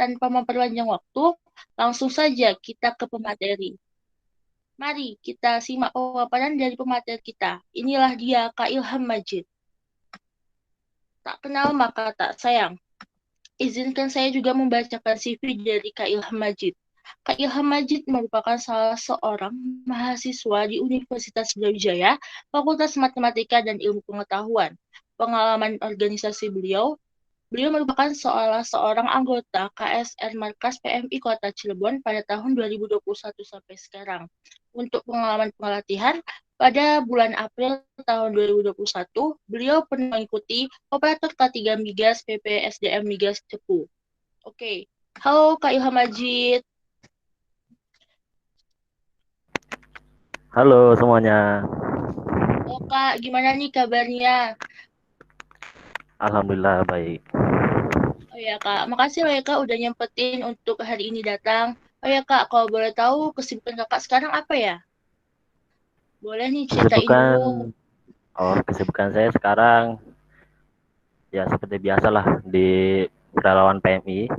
tanpa memperpanjang waktu, langsung saja kita ke pemateri. Mari kita simak pemaparan dari pemateri kita. Inilah dia Kak Ilham Majid. Tak kenal maka tak sayang. Izinkan saya juga membacakan CV dari Kak Ilham Majid. Kak Ilham Majid merupakan salah seorang mahasiswa di Universitas Brawijaya, Fakultas Matematika dan Ilmu Pengetahuan. Pengalaman organisasi beliau merupakan salah seorang anggota KSR Markas PMI Kota Cirebon pada tahun 2021 sampai sekarang. Untuk pengalaman pelatihan, pada bulan April tahun 2021, beliau pernah mengikuti operator K3 Migas PPSDM Migas Cepu. Oke, halo Kak Ilham Majid. Halo semuanya, Oh Kak, gimana nih kabarnya? alhamdulillah baik. Oh ya Kak, makasih loh ya Kak udah nyempetin untuk hari ini datang. Oh ya Kak, kalau boleh tahu kesibukan Kakak sekarang apa ya? Boleh nih ceritain Kesibukan, dulu. kesibukan saya sekarang ya seperti biasalah di relawan PMI,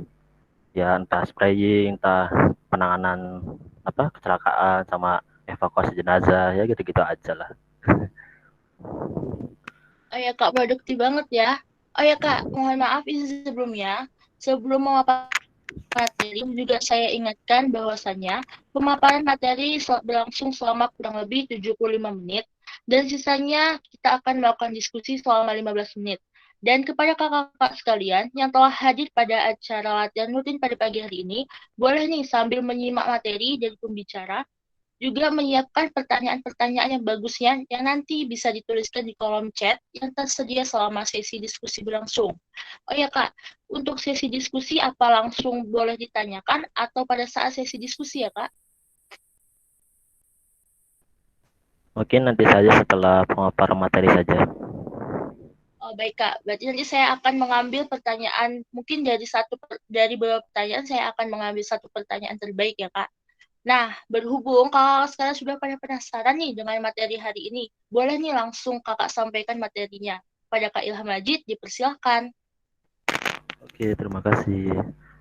ya entah spraying, entah penanganan kecelakaan sama evakuasi jenazah, ya gitu-gitu aja lah. Oh ya Kak, produktif banget ya. Oh ya Kak, mohon maaf izin sebelumnya. Sebelum memaparkan materi, juga saya ingatkan bahwasannya pemaparan materi berlangsung selama kurang lebih 75 menit, dan sisanya kita akan melakukan diskusi selama 15 menit. Dan kepada kakak-kakak sekalian yang telah hadir pada acara latihan rutin pada pagi hari ini, boleh nih sambil menyimak materi dari pembicara, juga menyiapkan pertanyaan-pertanyaan yang bagusnya yang nanti bisa dituliskan di kolom chat yang tersedia selama sesi diskusi berlangsung. Oh ya Kak, untuk sesi diskusi apa langsung boleh ditanyakan atau pada saat sesi diskusi ya Kak? Mungkin nanti saja setelah pemaparan materi saja. Oh, baik Kak, berarti nanti saya akan mengambil pertanyaan, mungkin dari beberapa pertanyaan saya akan mengambil satu pertanyaan terbaik ya Kak. Nah, berhubung kakak sekarang sudah pada penasaran nih dengan materi hari ini, boleh nih langsung kakak sampaikan materinya. Pada Kak Ilham Majid, dipersilahkan. Oke, terima kasih.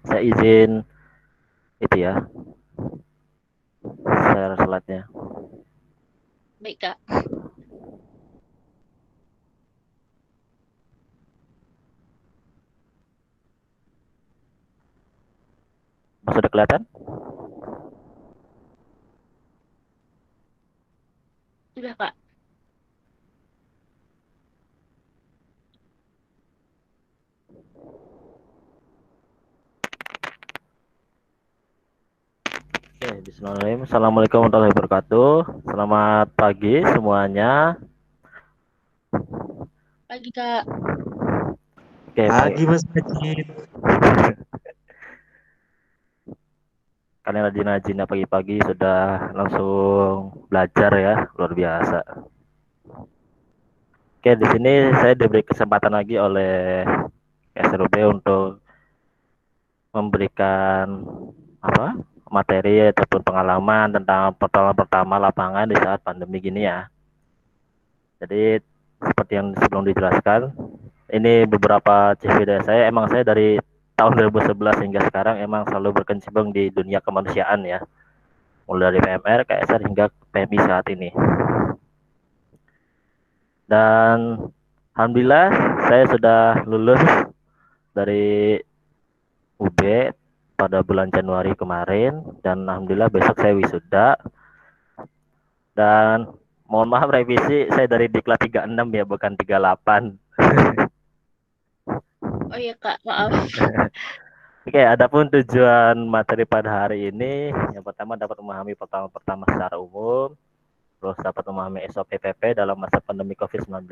Saya izin itu ya, share slide-nya. Baik Kak. Mas sudah kelihatan? Sudah Kak. Oke, bismillahirrahmanirrahim. Assalamualaikum warahmatullahi wabarakatuh. Selamat pagi semuanya. Pagi Kak. Oke, Pagi Mas Majid. kalian rajin-rajinnya pagi-pagi sudah langsung belajar ya, luar biasa. Oke, di sini saya diberi kesempatan lagi oleh SRB untuk memberikan apa materi ataupun pengalaman tentang pertolongan pertama lapangan di saat pandemi gini ya. Jadi seperti yang sebelum dijelaskan, ini beberapa CV dari saya. Emang saya dari tahun 2011 hingga sekarang emang selalu berkecimpung di dunia kemanusiaan ya, mulai dari PMR, KSR hingga PMI saat ini. Dan alhamdulillah saya sudah lulus dari UB pada bulan Januari kemarin, dan alhamdulillah besok saya wisuda. Dan mohon maaf revisi, saya dari Diklat 36 ya, bukan 38. Oh iya Kak, maaf. Oke, adapun tujuan materi pada hari ini, yang pertama dapat memahami pertama pertama secara umum, terus dapat memahami SOP PP dalam masa pandemi COVID-19,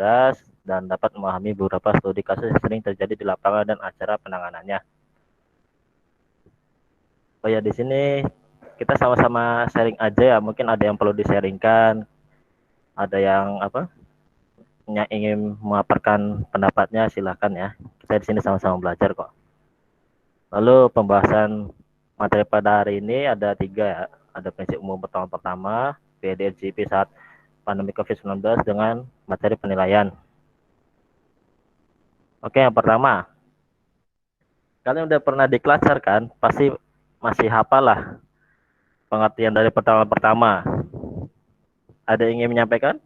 dan dapat memahami beberapa studi kasus yang sering terjadi di lapangan dan acara penanganannya. Oh ya, di sini kita sama-sama sharing aja ya, mungkin ada yang perlu di-sharingkan, ada yang ingin memaparkan pendapatnya, silahkan ya. Kita di sini sama-sama belajar kok. Lalu pembahasan materi pada hari ini ada 3 ya. Ada prinsip umum pertama, PDLGP saat pandemi COVID-19 dengan materi penilaian. Oke, yang pertama, Kalian udah pernah di Klatsar kan? Pasti masih hafal lah pengertian dari pertama-pertama. Ada yang ingin menyampaikan?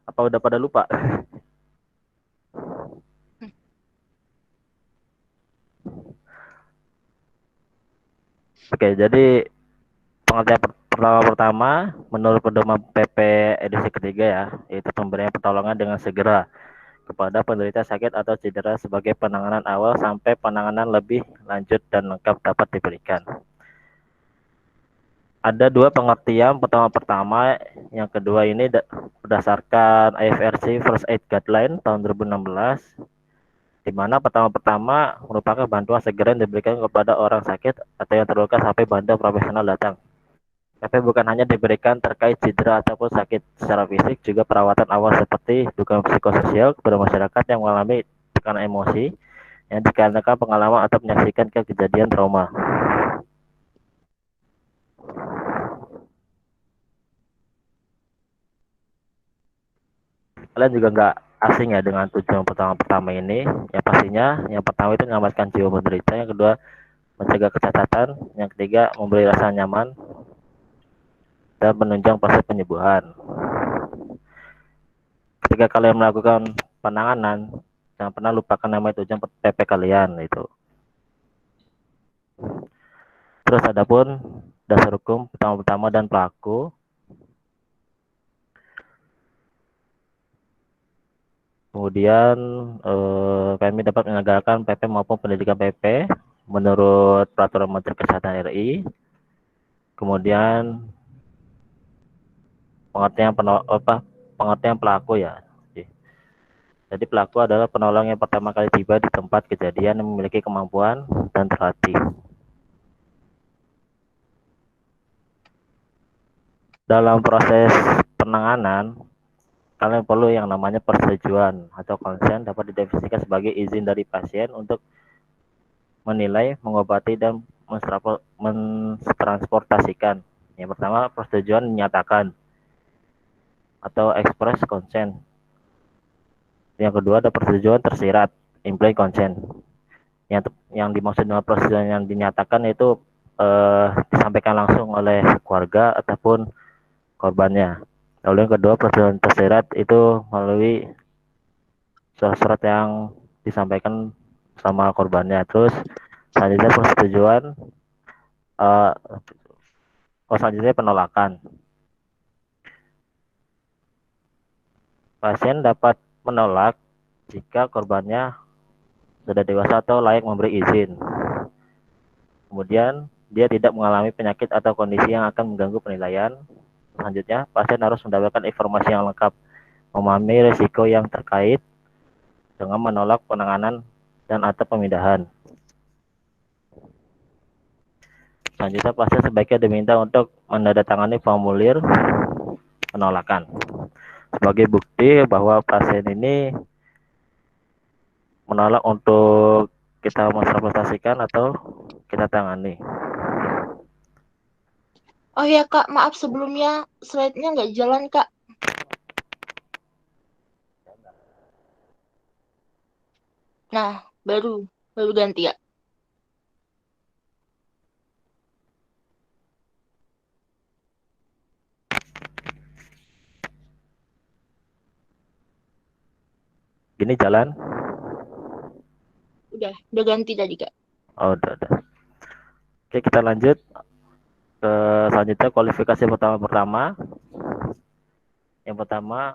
Apa udah pada lupa? Oke, jadi pengertian pertama menurut pedoman PP edisi ketiga ya, yaitu pemberian pertolongan dengan segera kepada penderita sakit atau cedera sebagai penanganan awal sampai penanganan lebih lanjut dan lengkap dapat diberikan. Ada dua pengertian, pertama, yang kedua ini berdasarkan IFRC First Aid Guideline tahun 2016, di mana pertama merupakan bantuan segera yang diberikan kepada orang sakit atau yang terluka sampai bantuan profesional datang. Tapi bukan hanya diberikan terkait cedera ataupun sakit secara fisik, juga perawatan awal seperti dukungan psikososial kepada masyarakat yang mengalami tekanan emosi yang dikarenakan pengalaman atau menyaksikan kejadian trauma. Kalian juga nggak asing ya dengan tujuan pertama ini. Yang pastinya, yang pertama itu menyelamatkan jiwa penderita, yang kedua mencegah kecacatan, yang ketiga memberi rasa nyaman dan menunjang proses penyembuhan. Ketika kalian melakukan penanganan, jangan pernah lupakan nama tujuan PP kalian itu. Terus adapun dasar hukum pertama dan pelaku. Kemudian kami dapat menegakkan PP maupun pendidikan PP menurut Peraturan Menteri Kesehatan RI. Kemudian pengertian pelaku ya. Jadi pelaku adalah penolong yang pertama kali tiba di tempat kejadian yang memiliki kemampuan dan terlatih. Dalam proses penanganan, kalian perlu yang namanya persetujuan atau konsen, dapat didefinisikan sebagai izin dari pasien untuk menilai, mengobati, dan mentransportasikan. Yang pertama, persetujuan dinyatakan atau express consent. Yang kedua, ada persetujuan tersirat, implied consent. Yang dimaksud dengan persetujuan yang dinyatakan itu disampaikan langsung oleh keluarga ataupun korbannya. Lalu yang kedua, persetujuan tersirat itu melalui surat yang disampaikan sama korbannya. Terus selanjutnya persetujuan selanjutnya penolakan. Pasien dapat menolak jika korbannya sudah dewasa atau layak memberi izin. Kemudian dia tidak mengalami penyakit atau kondisi yang akan mengganggu penilaian. Selanjutnya, pasien harus mendapatkan informasi yang lengkap, memahami risiko yang terkait dengan menolak penanganan dan atau pemindahan. Selanjutnya, pasien sebaiknya diminta untuk menandatangani formulir penolakan sebagai bukti bahwa pasien ini menolak untuk kita transportasikan atau kita tangani. Oh ya Kak, maaf sebelumnya slide-nya nggak jalan Kak. Nah, baru ganti ya. Gini jalan? Udah ganti tadi Kak. Oh, udah. Oke, kita lanjut ke selanjutnya kualifikasi pertama. Yang pertama,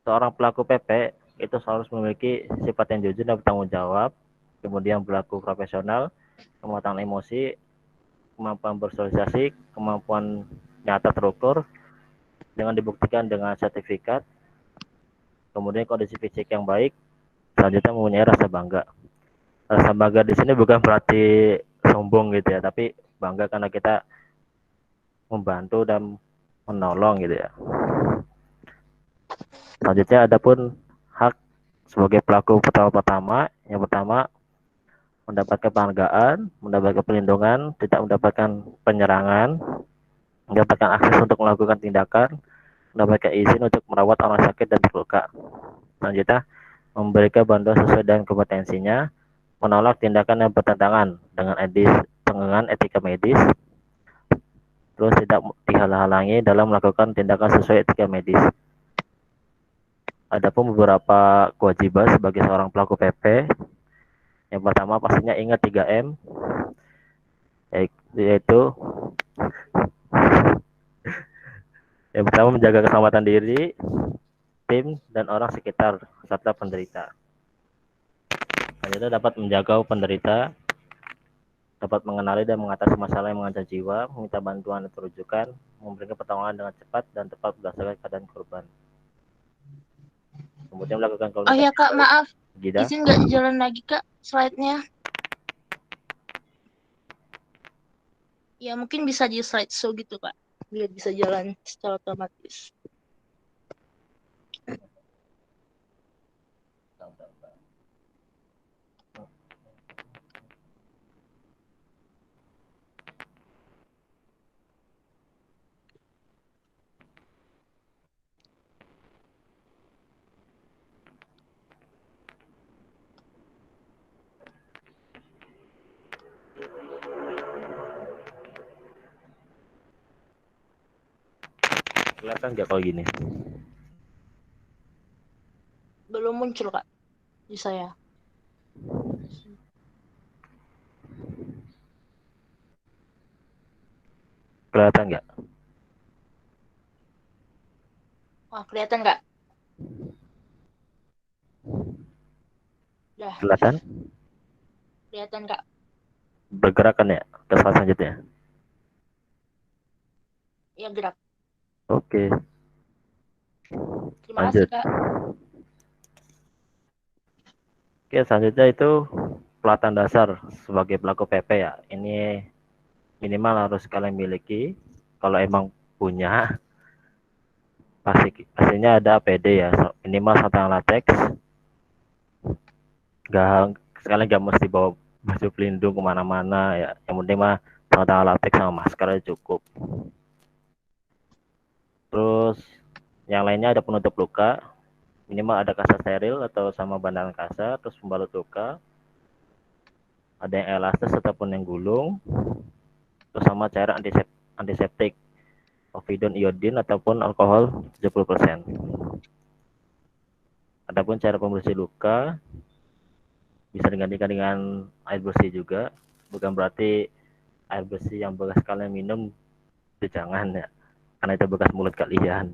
seorang pelaku PP itu harus memiliki sifat yang jujur dan bertanggung jawab, kemudian berlaku profesional, kematangan emosi, kemampuan bersosialisasi, kemampuan nyata terukur dengan dibuktikan dengan sertifikat, kemudian kondisi fisik yang baik, selanjutnya mempunyai rasa bangga. Rasa bangga di sini bukan berarti sombong gitu ya, tapi bangga karena kita membantu dan menolong gitu ya. Selanjutnya adapun hak sebagai pelaku pertama. Yang pertama, mendapatkan penghargaan, mendapatkan perlindungan, tidak mendapatkan penyerangan, mendapatkan akses untuk melakukan tindakan, mendapatkan izin untuk merawat orang sakit dan terluka. Selanjutnya, memberikan bantuan sesuai dengan kompetensinya, menolak tindakan yang bertentangan dengan etika medis, terus tidak dihalang-halangi dalam melakukan tindakan sesuai etika medis. Adapun beberapa kewajiban sebagai seorang pelaku PP, yang pertama pastinya ingat 3M, yaitu yang pertama menjaga keselamatan diri, tim, dan orang sekitar, serta penderita. Selanjutnya dapat menjaga penderita, dapat mengenali dan mengatasi masalah yang mengancam jiwa, meminta bantuan atau rujukan, memberikan pertolongan dengan cepat dan tepat berdasarkan keadaan korban. Kemudian melakukan Oh ya komunikasi. Kak, maaf. Gida. Izin nggak jalan lagi Kak slide-nya? Ya mungkin bisa di slideshow gitu Kak, biar bisa jalan secara otomatis. Kelihatan nggak kalau gini? Belum muncul Kak di saya. Kelihatan nggak? Wah, kelihatan nggak? Dah, Kelihatan? kelihatan Kak. Bergerakan ya ke slide selanjutnya. Ya gerak. Oke, Terima kasih lanjut. Kak. Oke, selanjutnya itu pelatihan dasar sebagai pelaku PP ya. Ini minimal harus kalian miliki. Kalau emang punya, pastinya ada APD ya. Minimal satu yang latex. Gak, sekalian gak mesti bawa baju pelindung kemana-mana ya. Yang penting mah sarung tangan latex sama masker aja cukup. Terus yang lainnya ada penutup luka. Minimal ada kasa steril atau sama bandaran kasa, terus pembalut luka. Ada yang elastis ataupun yang gulung, terus sama cairan antiseptik, povidone iodin ataupun alkohol 70%. Adapun cara pembersih luka bisa digantikan dengan air bersih juga, bukan berarti air bersih yang bekas kalian minum itu jangan ya, karena itu bekas mulut kalian.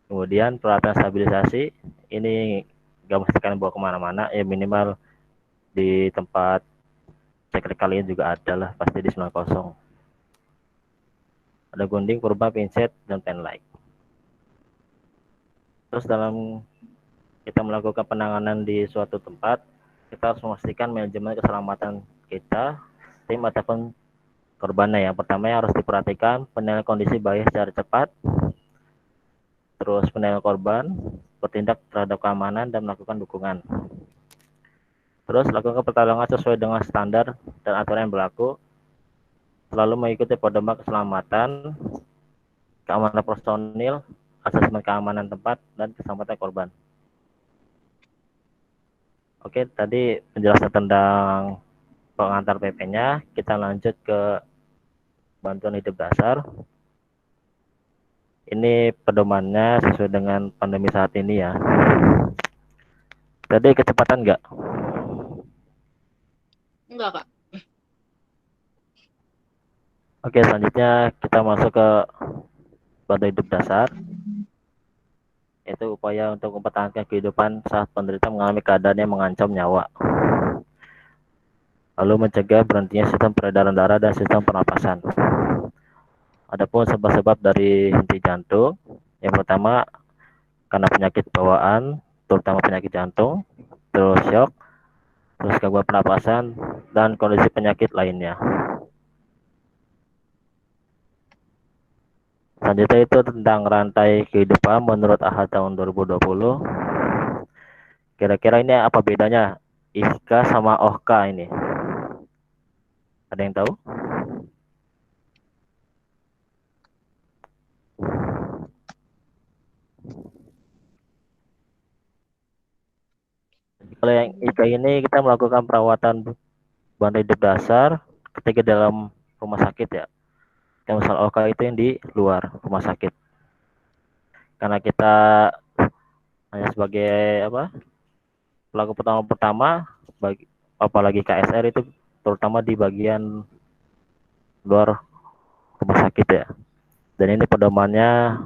Kemudian peralatan stabilisasi ini gak mesti kalian bawa kemana-mana ya, minimal di tempat cek kalian juga ada lah, pasti di 90. Ada gunting, purba, pinset, dan pen light. Terus dalam kita melakukan penanganan di suatu tempat, kita harus memastikan manajemen keselamatan kita, tim ataupun korbannya. Yang pertama yang harus diperhatikan penilaian kondisi bahaya secara cepat, terus penilaian korban, bertindak terhadap keamanan dan melakukan dukungan. Terus lakukan pertolongan sesuai dengan standar dan aturan yang berlaku, selalu mengikuti pedoman keselamatan, keamanan personil, asesmen keamanan tempat, dan keselamatan korban. Oke, tadi penjelasan tentang pengantar PP-nya. Kita lanjut ke bantuan hidup dasar. Ini pedomannya sesuai dengan pandemi saat ini ya. Tadi kecepatan nggak? Enggak Kak. Oke, selanjutnya kita masuk ke bantuan hidup dasar. Itu upaya untuk mempertahankan kehidupan saat penderita mengalami keadaan yang mengancam nyawa. Lalu mencegah berhentinya sistem peredaran darah dan sistem pernapasan. Adapun sebab-sebab dari henti jantung, yang pertama karena penyakit bawaan, terutama penyakit jantung, terus shock, terus gangguan pernapasan, dan kondisi penyakit lainnya. Selanjutnya itu tentang rantai kehidupan menurut AHA tahun 2020. Kira-kira ini apa bedanya ISKA sama OHKA ini? Ada yang tahu? Kalau yang IK ini kita melakukan perawatan bantu hidup dasar ketika dalam rumah sakit ya. Yang misal OK itu yang di luar rumah sakit. Karena kita hanya sebagai apa pelaku pertama bagi apalagi KSR itu terutama di bagian luar rumah sakit ya. Dan ini pedomannya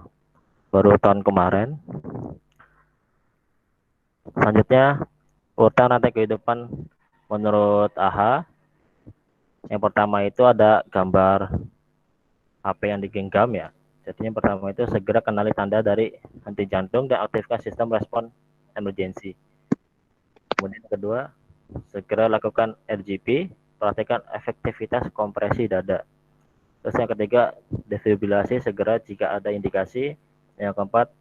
baru tahun kemarin. Selanjutnya urutan rantai kehidupan menurut AHA. Yang pertama itu ada gambar HP yang digenggam ya. Jadi yang pertama itu segera kenali tanda dari henti jantung dan aktifkan sistem respon emergensi. Kemudian yang kedua, segera lakukan RGP, perhatikan efektivitas kompresi dada. Terus yang ketiga, defibrilasi segera jika ada indikasi. Yang keempat,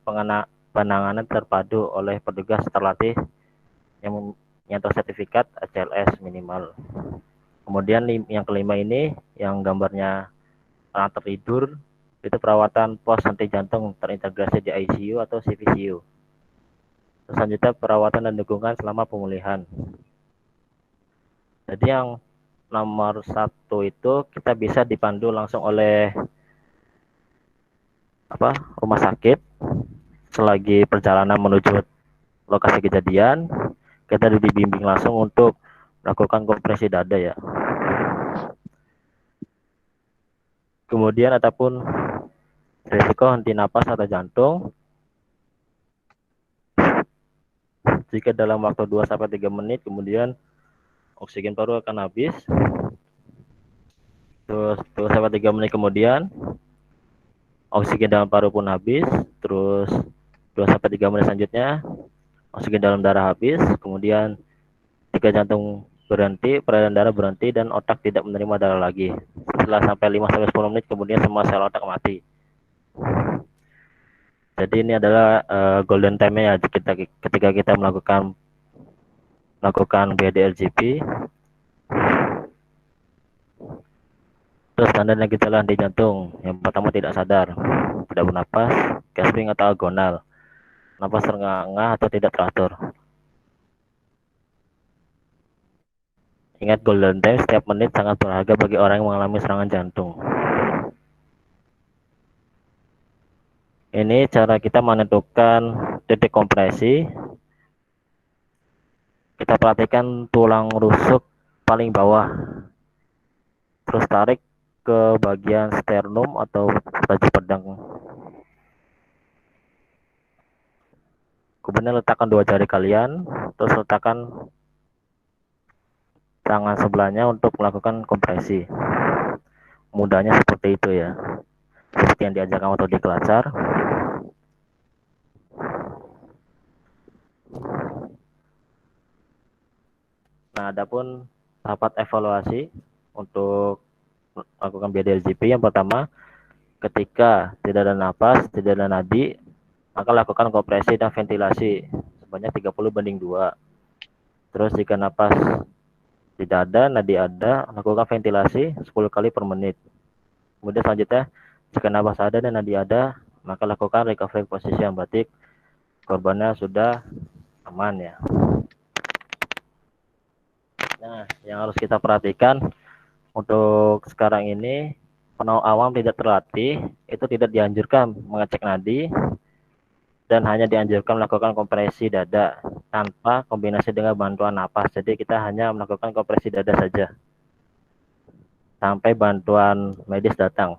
penanganan terpadu oleh petugas terlatih yang tersertifikat ACLS minimal. Kemudian yang kelima ini, yang gambarnya orang tertidur, itu perawatan pos henti jantung terintegrasi di ICU atau CVCU. Selanjutnya perawatan dan dukungan selama pemulihan. Jadi yang nomor 1 itu kita bisa dipandu langsung oleh rumah sakit selagi perjalanan menuju lokasi kejadian. Kita dibimbing langsung untuk melakukan kompresi dada ya. Kemudian ataupun risiko henti napas atau jantung jika dalam waktu 2-3 menit kemudian oksigen paru akan habis. Terus 2-3 menit kemudian oksigen dalam paru pun habis. Terus 2-3 menit selanjutnya oksigen dalam darah habis. Kemudian jika jantung berhenti, peredaran darah berhenti dan otak tidak menerima darah lagi. Setelah sampai 5-10 menit kemudian semua sel otak mati. Jadi ini adalah golden time ya ketika kita melakukan BDRGP. Terus tanda gejala henti jantung. Yang pertama tidak sadar, tidak bernapas, gasping atau agonal, napas terengah-engah atau tidak teratur. Ingat golden time, setiap menit sangat berharga bagi orang yang mengalami serangan jantung. Ini cara kita menentukan titik kompresi. Kita perhatikan tulang rusuk paling bawah. Terus tarik ke bagian sternum atau baju pedang. Kemudian letakkan 2 jari kalian, terus letakkan tangan sebelahnya untuk melakukan kompresi. Mudahnya seperti itu ya, seperti yang diajarkan waktu di Kelacar. Nah, adapun rapat evaluasi untuk melakukan BDRGP yang pertama, ketika tidak ada napas, tidak ada nadi, maka lakukan kompresi dan ventilasi sebanyak 30:2. Terus jika napas tidak ada, nadi ada, lakukan ventilasi 10 kali per menit. Kemudian selanjutnya, jika napas ada dan nadi ada, maka lakukan recovery position, berarti korbannya sudah aman ya. Nah, yang harus kita perhatikan untuk sekarang ini, penawar awam tidak terlatih, itu tidak dianjurkan mengecek nadi, dan hanya dianjurkan melakukan kompresi dada tanpa kombinasi dengan bantuan napas. Jadi kita hanya melakukan kompresi dada saja sampai bantuan medis datang.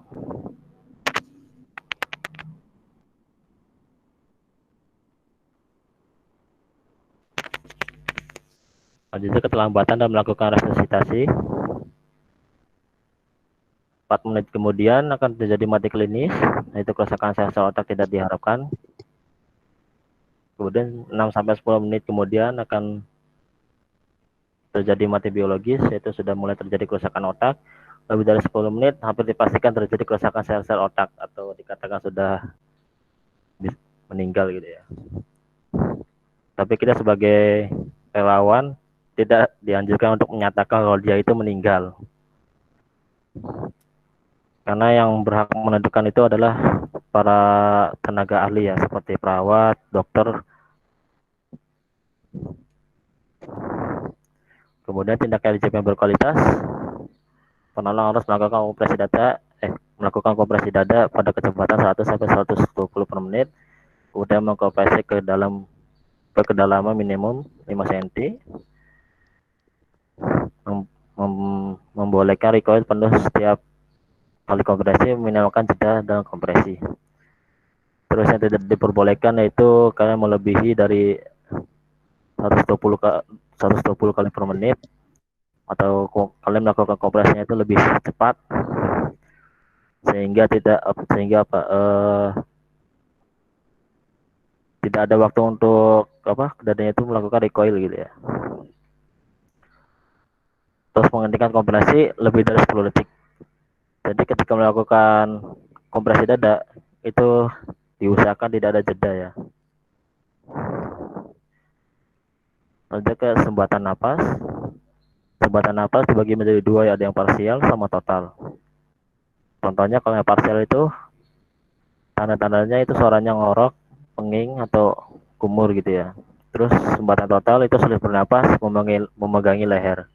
Lanjutnya keterlambatan dan melakukan resusitasi. 4 menit kemudian akan terjadi mati klinis, yaitu kerusakan sel-sel otak tidak diharapkan. Kemudian 6-10 menit kemudian akan terjadi mati biologis, yaitu sudah mulai terjadi kerusakan otak. Lebih dari 10 menit hampir dipastikan terjadi kerusakan sel-sel otak atau dikatakan sudah meninggal gitu ya. Tapi kita sebagai relawan tidak dianjurkan untuk menyatakan kalau dia itu meninggal. Karena yang berhak menentukan itu adalah para tenaga ahli ya, seperti perawat, dokter. Kemudian tindak LJP yang berkualitas, penolong harus melakukan kompresi dada pada kecepatan 100 sampai 120 per menit, kemudian mengkompresi ke kedalaman minimum 5 cm, membolehkan recoil penuh setiap kali kompresi, minimalkan jeda dalam kompresi. Terus yang tidak diperbolehkan yaitu kalian melebihi dari 120 kali per menit, atau kalian melakukan kompresinya itu lebih cepat sehingga tidak ada waktu untuk dadanya itu melakukan recoil gitu ya. Terus menghentikan kompresi lebih dari 10 detik. Jadi ketika melakukan kompresi dada itu diusahakan tidak ada jeda ya. Lanjut ke sumbatan napas. Sumbatan napas dibagi menjadi dua, ya, ada yang parsial sama total. Contohnya kalau yang parsial itu tanda-tandanya itu suaranya ngorok, penging atau kumur gitu ya. Terus sumbatan total itu sulit bernapas, memegangi leher.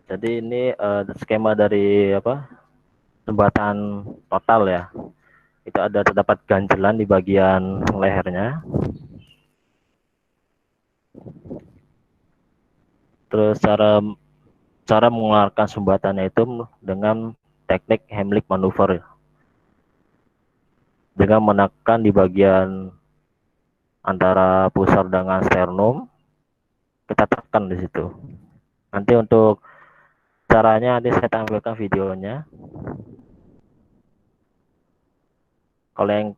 Jadi ini skema dari sumbatan total ya. Itu terdapat ganjelan di bagian lehernya. Terus cara mengeluarkan sumbatannya itu dengan teknik Heimlich maneuver, dengan menekan di bagian antara pusar dengan sternum, kita tekan di situ. Nanti untuk caranya nanti saya tampilkan videonya. Kalau yang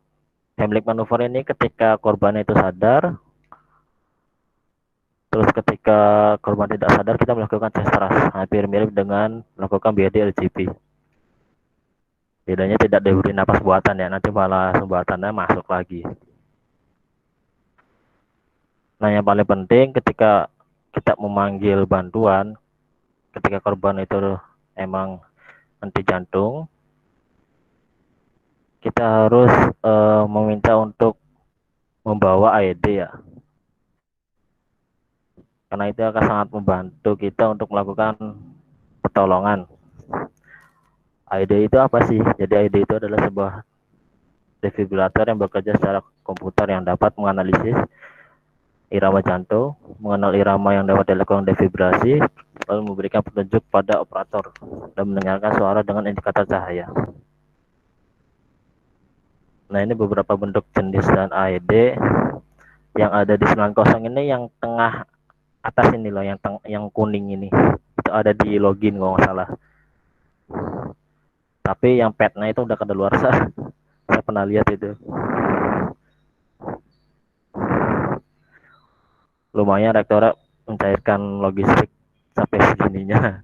Heimlich maneuver ini ketika korban itu sadar, terus ketika korban tidak sadar kita melakukan chest thrust, hampir mirip dengan melakukan BD LGP. Bedanya tidak diberi napas buatan ya, nanti malah sumbatannya masuk lagi. Nah, yang paling penting ketika kita memanggil bantuan, ketika korban itu emang henti jantung, kita harus meminta untuk membawa AED ya. Karena itu akan sangat membantu kita untuk melakukan pertolongan. AED itu apa sih? Jadi AED itu adalah sebuah defibrilator yang bekerja secara komputer yang dapat menganalisis irama jantung, mengenal irama yang dapat dilakukan defibrasi, lalu memberikan petunjuk pada operator dan mendengarkan suara dengan indikator cahaya. Nah, ini beberapa bentuk jenis dan AED yang ada di 90 ini. Yang tengah atas ini loh, yang kuning ini, itu ada di login kalau nggak salah. Tapi yang petnya itu udah kadaluarsa. Saya pernah lihat itu. Lumayan rektorat mencairkan logistik sampai segininya.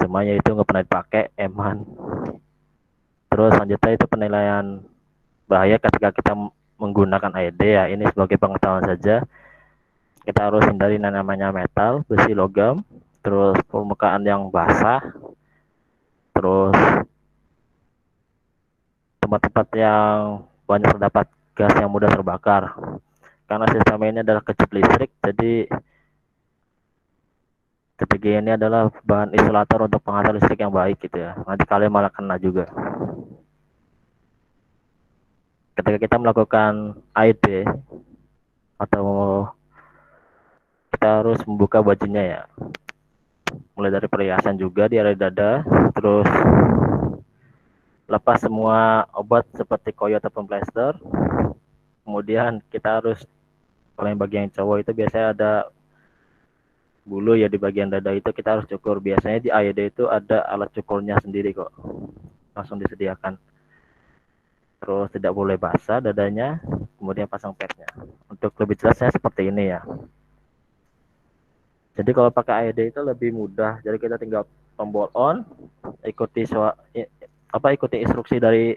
Cuma ya itu nggak pernah dipakai, eman. Terus selanjutnya itu penilaian bahaya ketika kita menggunakan AED ya. Ini sebagai pengetahuan saja. Kita harus hindari namanya metal, besi, logam, terus permukaan yang basah, terus tempat-tempat yang banyak terdapat gas yang mudah terbakar. Karena sistem ini adalah kejut listrik, jadi ketiga ini adalah bahan isolator untuk penghantar listrik yang baik gitu ya. Nanti kalian malah kena juga. Ketika kita melakukan AED atau kita harus membuka bajunya ya. Mulai dari perhiasan juga di area dada, terus lepas semua obat seperti koyo ataupun plester. Kemudian kita harus, kalau yang bagian cowok itu biasanya ada bulu ya di bagian dada itu, kita harus cukur. Biasanya di AED itu ada alat cukurnya sendiri kok, langsung disediakan. Terus tidak boleh basah dadanya, kemudian pasang padnya. Untuk lebih jelasnya seperti ini ya. Jadi kalau pakai AED itu lebih mudah. Jadi kita tinggal tombol on, ikuti instruksi dari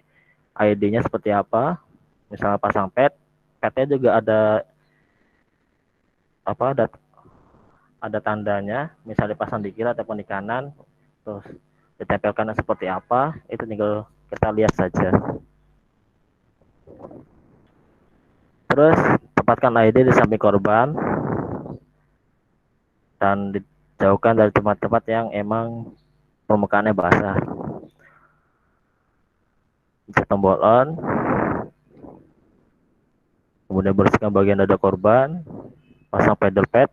AED-nya seperti apa. Misalnya pasang pad, padnya juga ada tandanya, misalnya pasang di kiri ataupun di kanan, terus ditempelkan seperti apa, itu tinggal kita lihat saja. Terus tempatkan ID di samping korban dan dijauhkan dari tempat-tempat yang emang permukaannya basah. Pencet tombol on, kemudian bersihkan bagian dada korban, pasang pedal pad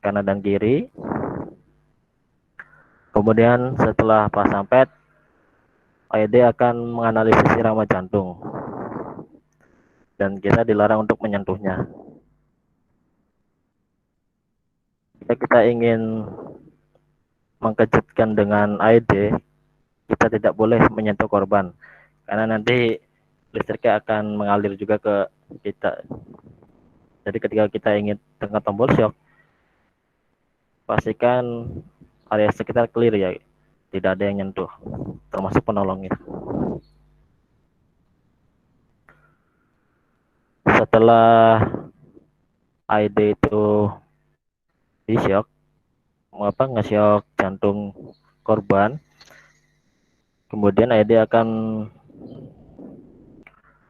kanan dan kiri. Kemudian setelah pasang pad, ID akan menganalisis irama jantung dan kita dilarang untuk menyentuhnya. Jika kita ingin mengkejutkan dengan ID, kita tidak boleh menyentuh korban karena nanti listriknya akan mengalir juga ke kita. Jadi ketika kita ingin tekan tombol shock, pastikan area sekitar clear ya, tidak ada yang nyentuh, termasuk penolongnya. Setelah ID itu di shock, nge-shock jantung korban, kemudian ID akan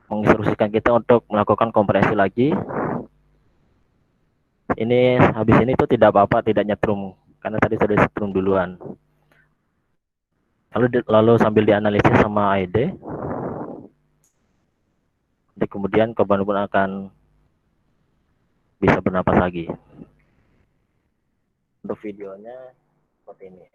menginstruksikan kita untuk melakukan kompresi lagi. Ini habis ini itu tidak apa-apa, tidak nyetrum karena tadi sudah setrum duluan. Lalu sambil dianalisis sama ID, kemudian korban pun akan bisa bernapas lagi. Untuk videonya seperti ini.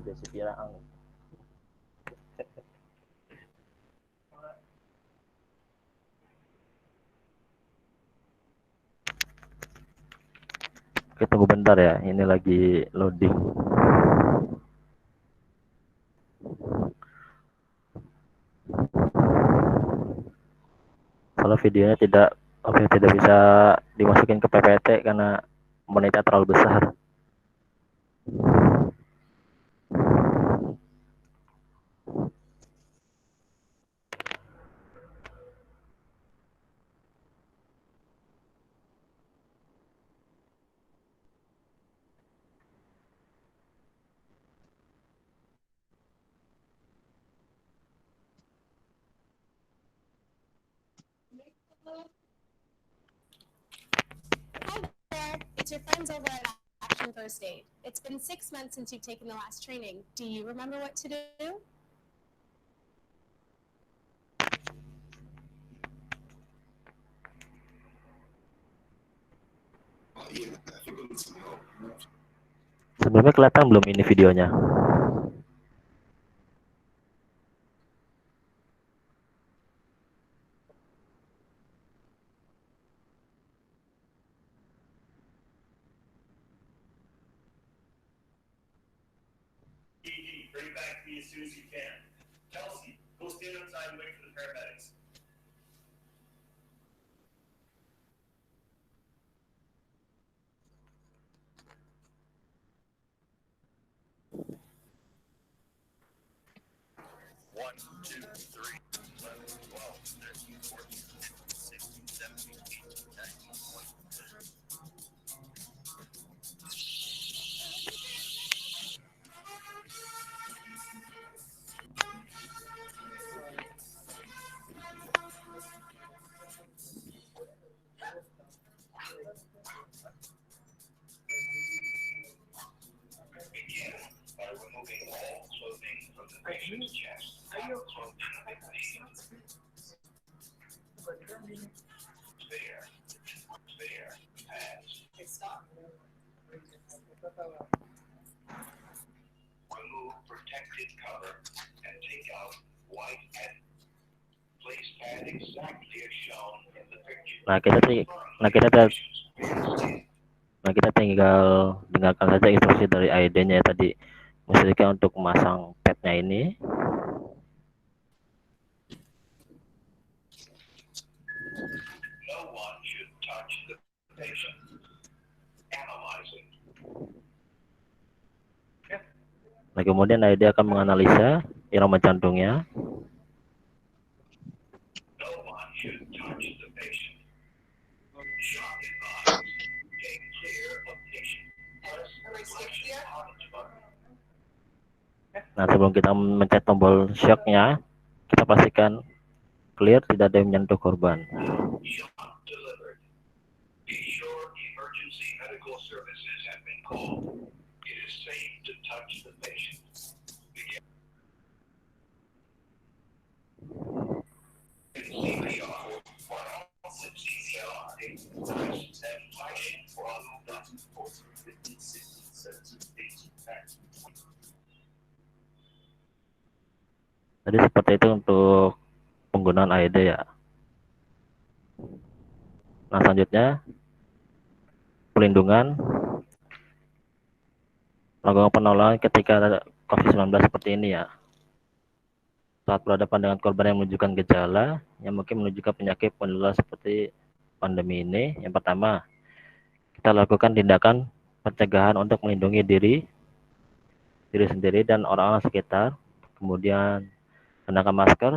Video si Pirang. Oke, tunggu bentar ya, ini lagi loading. Kalau videonya tidak bisa dimasukin ke PPT karena menitnya terlalu besar. It's your friends over at Action First Aid. It's been 6 months since you've taken the last training. Do you remember what to do? Sebelumnya kelihatan belum ini videonya? Bring it back to me as soon as you can. Kelsey, go stand outside and wait for the paramedics. One, two, three, 11, 12, 13, 14, 15, 16, 17, 18, 19, 20. Begin by removing all clothing from the patient's chest. Spare, pads. Stop. Remove protective cover and take out white and place pad exactly as shown in the picture. Nah kita tinggal dengarkan saja instruksi dari ID-nya ya, tadi menginstruksikan untuk memasang padnya ini. No one should touch the patient. Analyzing. Nah, kemudian dia akan menganalisa irama jantungnya. No one should touch the patient. Shock advised. Stay clear of patient. Reflection on the button. Nah, sebelum kita mencet tombol shocknya, kita pastikan clear, tidak ada yang menyentuh korban. Shock delivered. Be sure emergency medical services have been called. It is safe to touch the patient. Begin CPR. While CPR press and flashing from button for 50, 60, 70, 80, 10. Jadi seperti itu untuk penggunaan AED ya. Nah, selanjutnya pelindungan, melakukan penolongan ketika COVID-19 seperti ini ya. Saat berhadapan dengan korban yang menunjukkan gejala yang mungkin menunjukkan penyakit menular seperti pandemi ini, yang pertama, kita lakukan tindakan pencegahan untuk melindungi diri sendiri dan orang-orang sekitar. Kemudian kenakan masker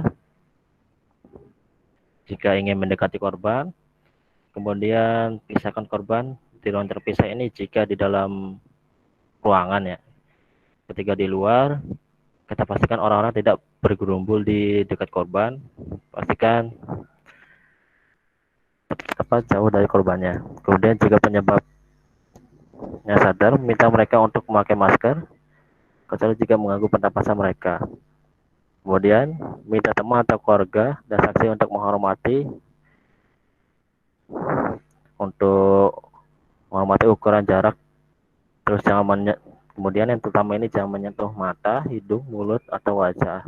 jika ingin mendekati korban. Kemudian pisahkan korban di ruang terpisah ini jika di dalam ruangan ya. Ketika di luar, kita pastikan orang-orang tidak bergerumbul di dekat korban. Pastikan tepat jauh dari korbannya. Kemudian jika penyebabnya sadar, minta mereka untuk memakai masker, kecuali jika mengganggu pernapasan mereka. Kemudian minta teman atau keluarga dan saksi untuk menghormati ukuran jarak. Terus kemudian yang terutama ini jangan menyentuh mata, hidung, mulut atau wajah.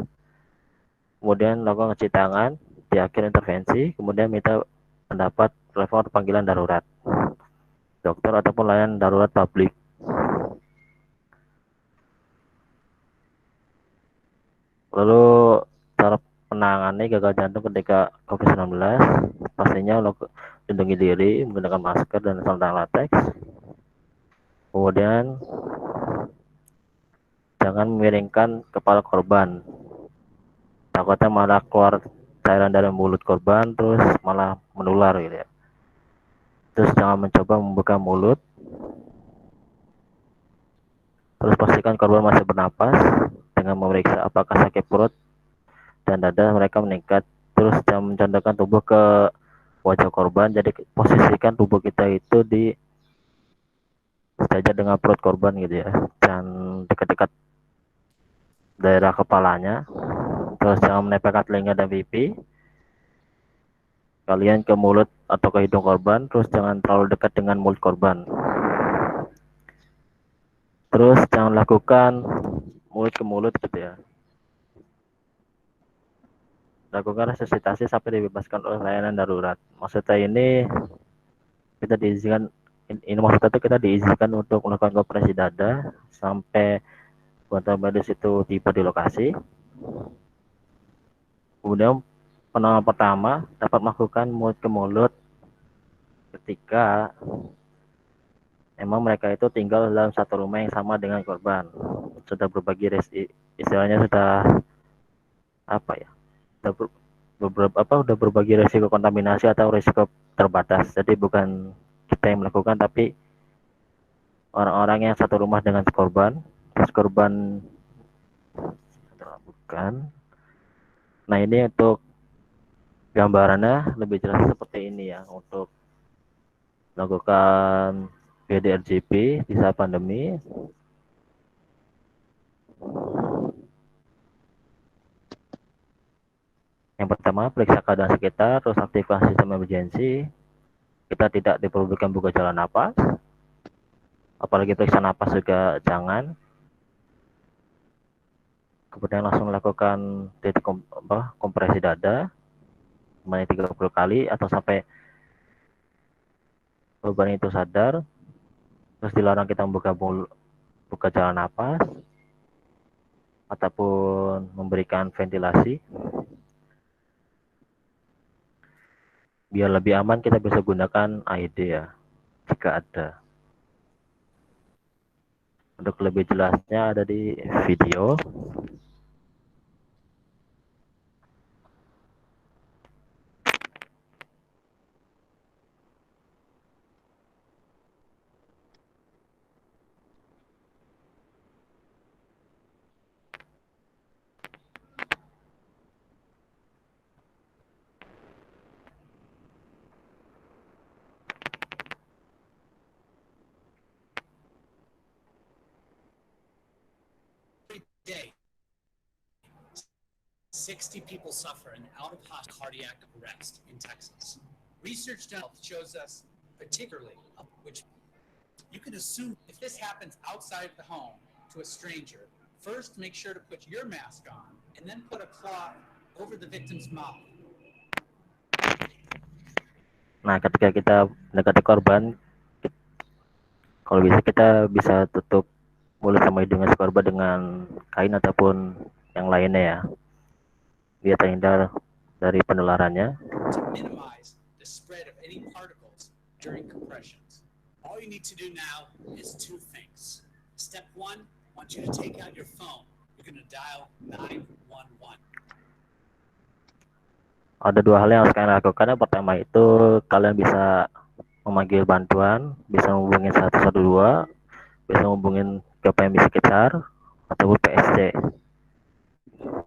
Kemudian lakukan cuci tangan di akhir intervensi. Kemudian minta pendapat telepon panggilan darurat, dokter ataupun layanan darurat publik. Lalu cara menangani gagal jantung ketika COVID-19, pastinya lindungi diri menggunakan masker dan sarung latex. Kemudian jangan memiringkan kepala korban, takutnya malah keluar cairan dari mulut korban terus malah menular gitu ya. Terus jangan mencoba membuka mulut. Terus pastikan korban masih bernapas dengan memeriksa apakah sakit perut dan dada mereka meningkat. Terus jangan mencondongkan tubuh ke wajah korban, jadi posisikan tubuh kita itu di sejajar dengan perut korban gitu ya, jangan dekat-dekat daerah kepalanya. Terus jangan menempelkan telinga dan pipi kalian ke mulut atau ke hidung korban. Terus jangan terlalu dekat dengan mulut korban. Terus jangan lakukan mulut ke mulut gitu ya. Lakukan resusitasi sampai dibebaskan oleh layanan darurat. Maksudnya ini kita diizinkan, ini maksudnya itu kita diizinkan untuk melakukan operasi dada sampai bantuan medis itu tiba di lokasi. Kemudian penanganan pertama dapat melakukan mulut ke mulut ketika emang mereka itu tinggal dalam satu rumah yang sama dengan korban, sudah berbagi istilahnya sudah udah berbagi resiko kontaminasi atau resiko terbatas. Jadi bukan kita yang melakukan, tapi orang-orang yang satu rumah dengan korban. Terus korban bukan. Nah, ini untuk gambarannya lebih jelas seperti ini ya, untuk melakukan PDRJP di saat pandemi. Yang pertama, periksa keadaan sekitar, terus aktifkan sistem emergency. Kita tidak diperbolehkan buka jalan napas, apalagi periksa napas juga jangan. Kemudian langsung lakukan titik kompresi dada 30 kali atau sampai korban itu sadar. Terus dilarang kita buka jalan napas ataupun memberikan ventilasi. Biar lebih aman kita bisa gunakan AED ya. jika ada. Untuk lebih jelasnya ada di video. Day, 60 people suffer an out-of-hospital cardiac arrest in Texas. Research done shows us particularly which you can assume if this happens outside the home to a stranger, first make sure to put your mask on and then put a cloth over the victim's mouth. Nah, ketika kita mendekati korban, kalau bisa kita bisa tutup mulut sama hidungnya si korban dengan kain ataupun yang lainnya ya, biar terhindar dari penularannya. To minimize the spread of any particles during compressions. All you need to do now is two things. Step one, I want you to take out your phone. You're going to dial 911. Ada dua hal yang harus kalian lakukan. Yang pertama itu kalian bisa memanggil bantuan, bisa menghubungi 112, bisa menghubungin ke PMI sekitar ataupun PSC. You're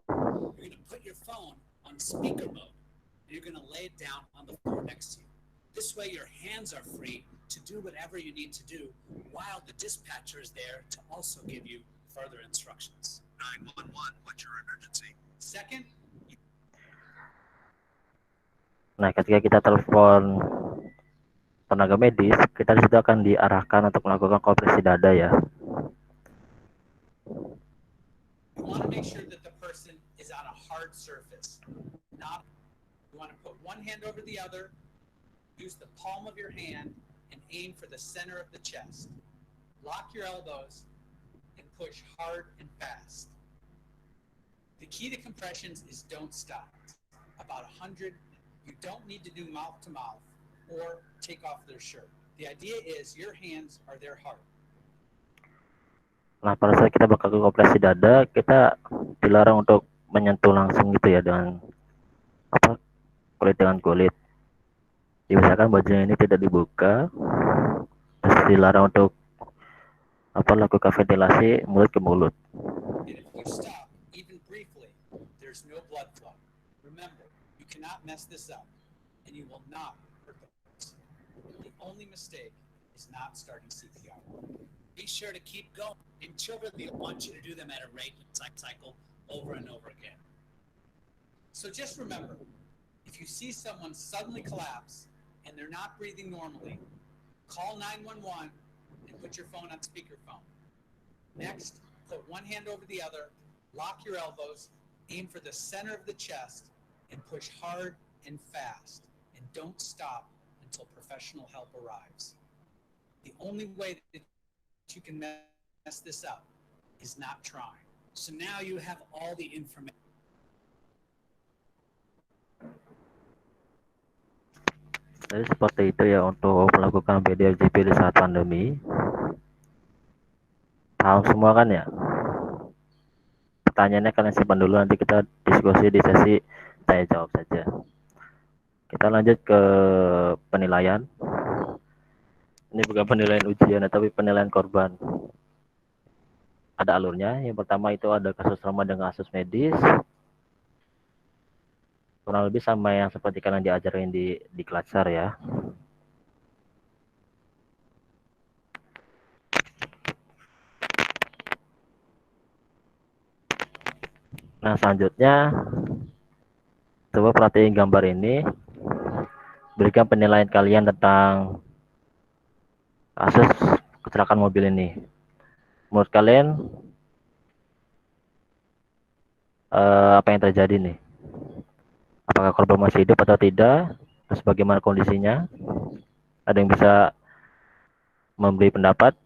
going to put your phone on speaker mode. And you're going to lay it down on the floor next to you. This way your hands are free to do whatever you need to do while the dispatcher is there to also give you further instructions. 911, what's your emergency? Second, Nah, ketika kita telepon tenaga medis, kita disitu akan diarahkan untuk melakukan kompresi dada ya. you want to make sure that the person is on a hard surface. Not, you want to put one hand over the other, use the palm of your hand, and aim for the center of the chest. Lock your elbows and push hard and fast. The key to compressions is don't stop. About 100, you don't need to do mouth to mouth or take off their shirt. The idea is your hands are their heart. Nah, pada saat kita bakal kompresi dada, kita dilarang untuk menyentuh langsung gitu ya dengan kulit dengan kulit. Diusahakan bajunya ini tidak dibuka. Terus dilarang untuk lakukan ventilasi mulut ke mulut. And if you stop, even briefly, there's no blood flow. Remember, you cannot mess this up, and you will not hurt the person. The only mistake is not starting CPR. Be sure to keep going. In children, they want you to do them at a rate cycle over and over again. So just remember, if you see someone suddenly collapse and they're not breathing normally, call 911 and put your phone on speakerphone. Next, put one hand over the other, lock your elbows, aim for the center of the chest, and push hard and fast. And don't stop until professional help arrives. The only way that you can mess this up is not trying. So now you have all the information. Jadi seperti itu ya untuk melakukan BDFJP di saat pandemi. Paham semua kan ya? Pertanyaannya kalian simpan dulu, nanti kita diskusi di sesi tanya jawab saja. Kita lanjut ke penilaian. Ini bukan penilaian ujian, tapi penilaian korban. Ada alurnya. Yang pertama itu ada kasus trauma dengan kasus medis. Kurang lebih sama yang seperti kalian diajarin di Klatsar ya. Nah, selanjutnya coba perhatiin gambar ini. Berikan penilaian kalian tentang kasus kecelakaan mobil ini. Menurut kalian apa yang terjadi nih? Apakah korban masih hidup atau tidak? Terus bagaimana kondisinya? Ada yang bisa memberi pendapat?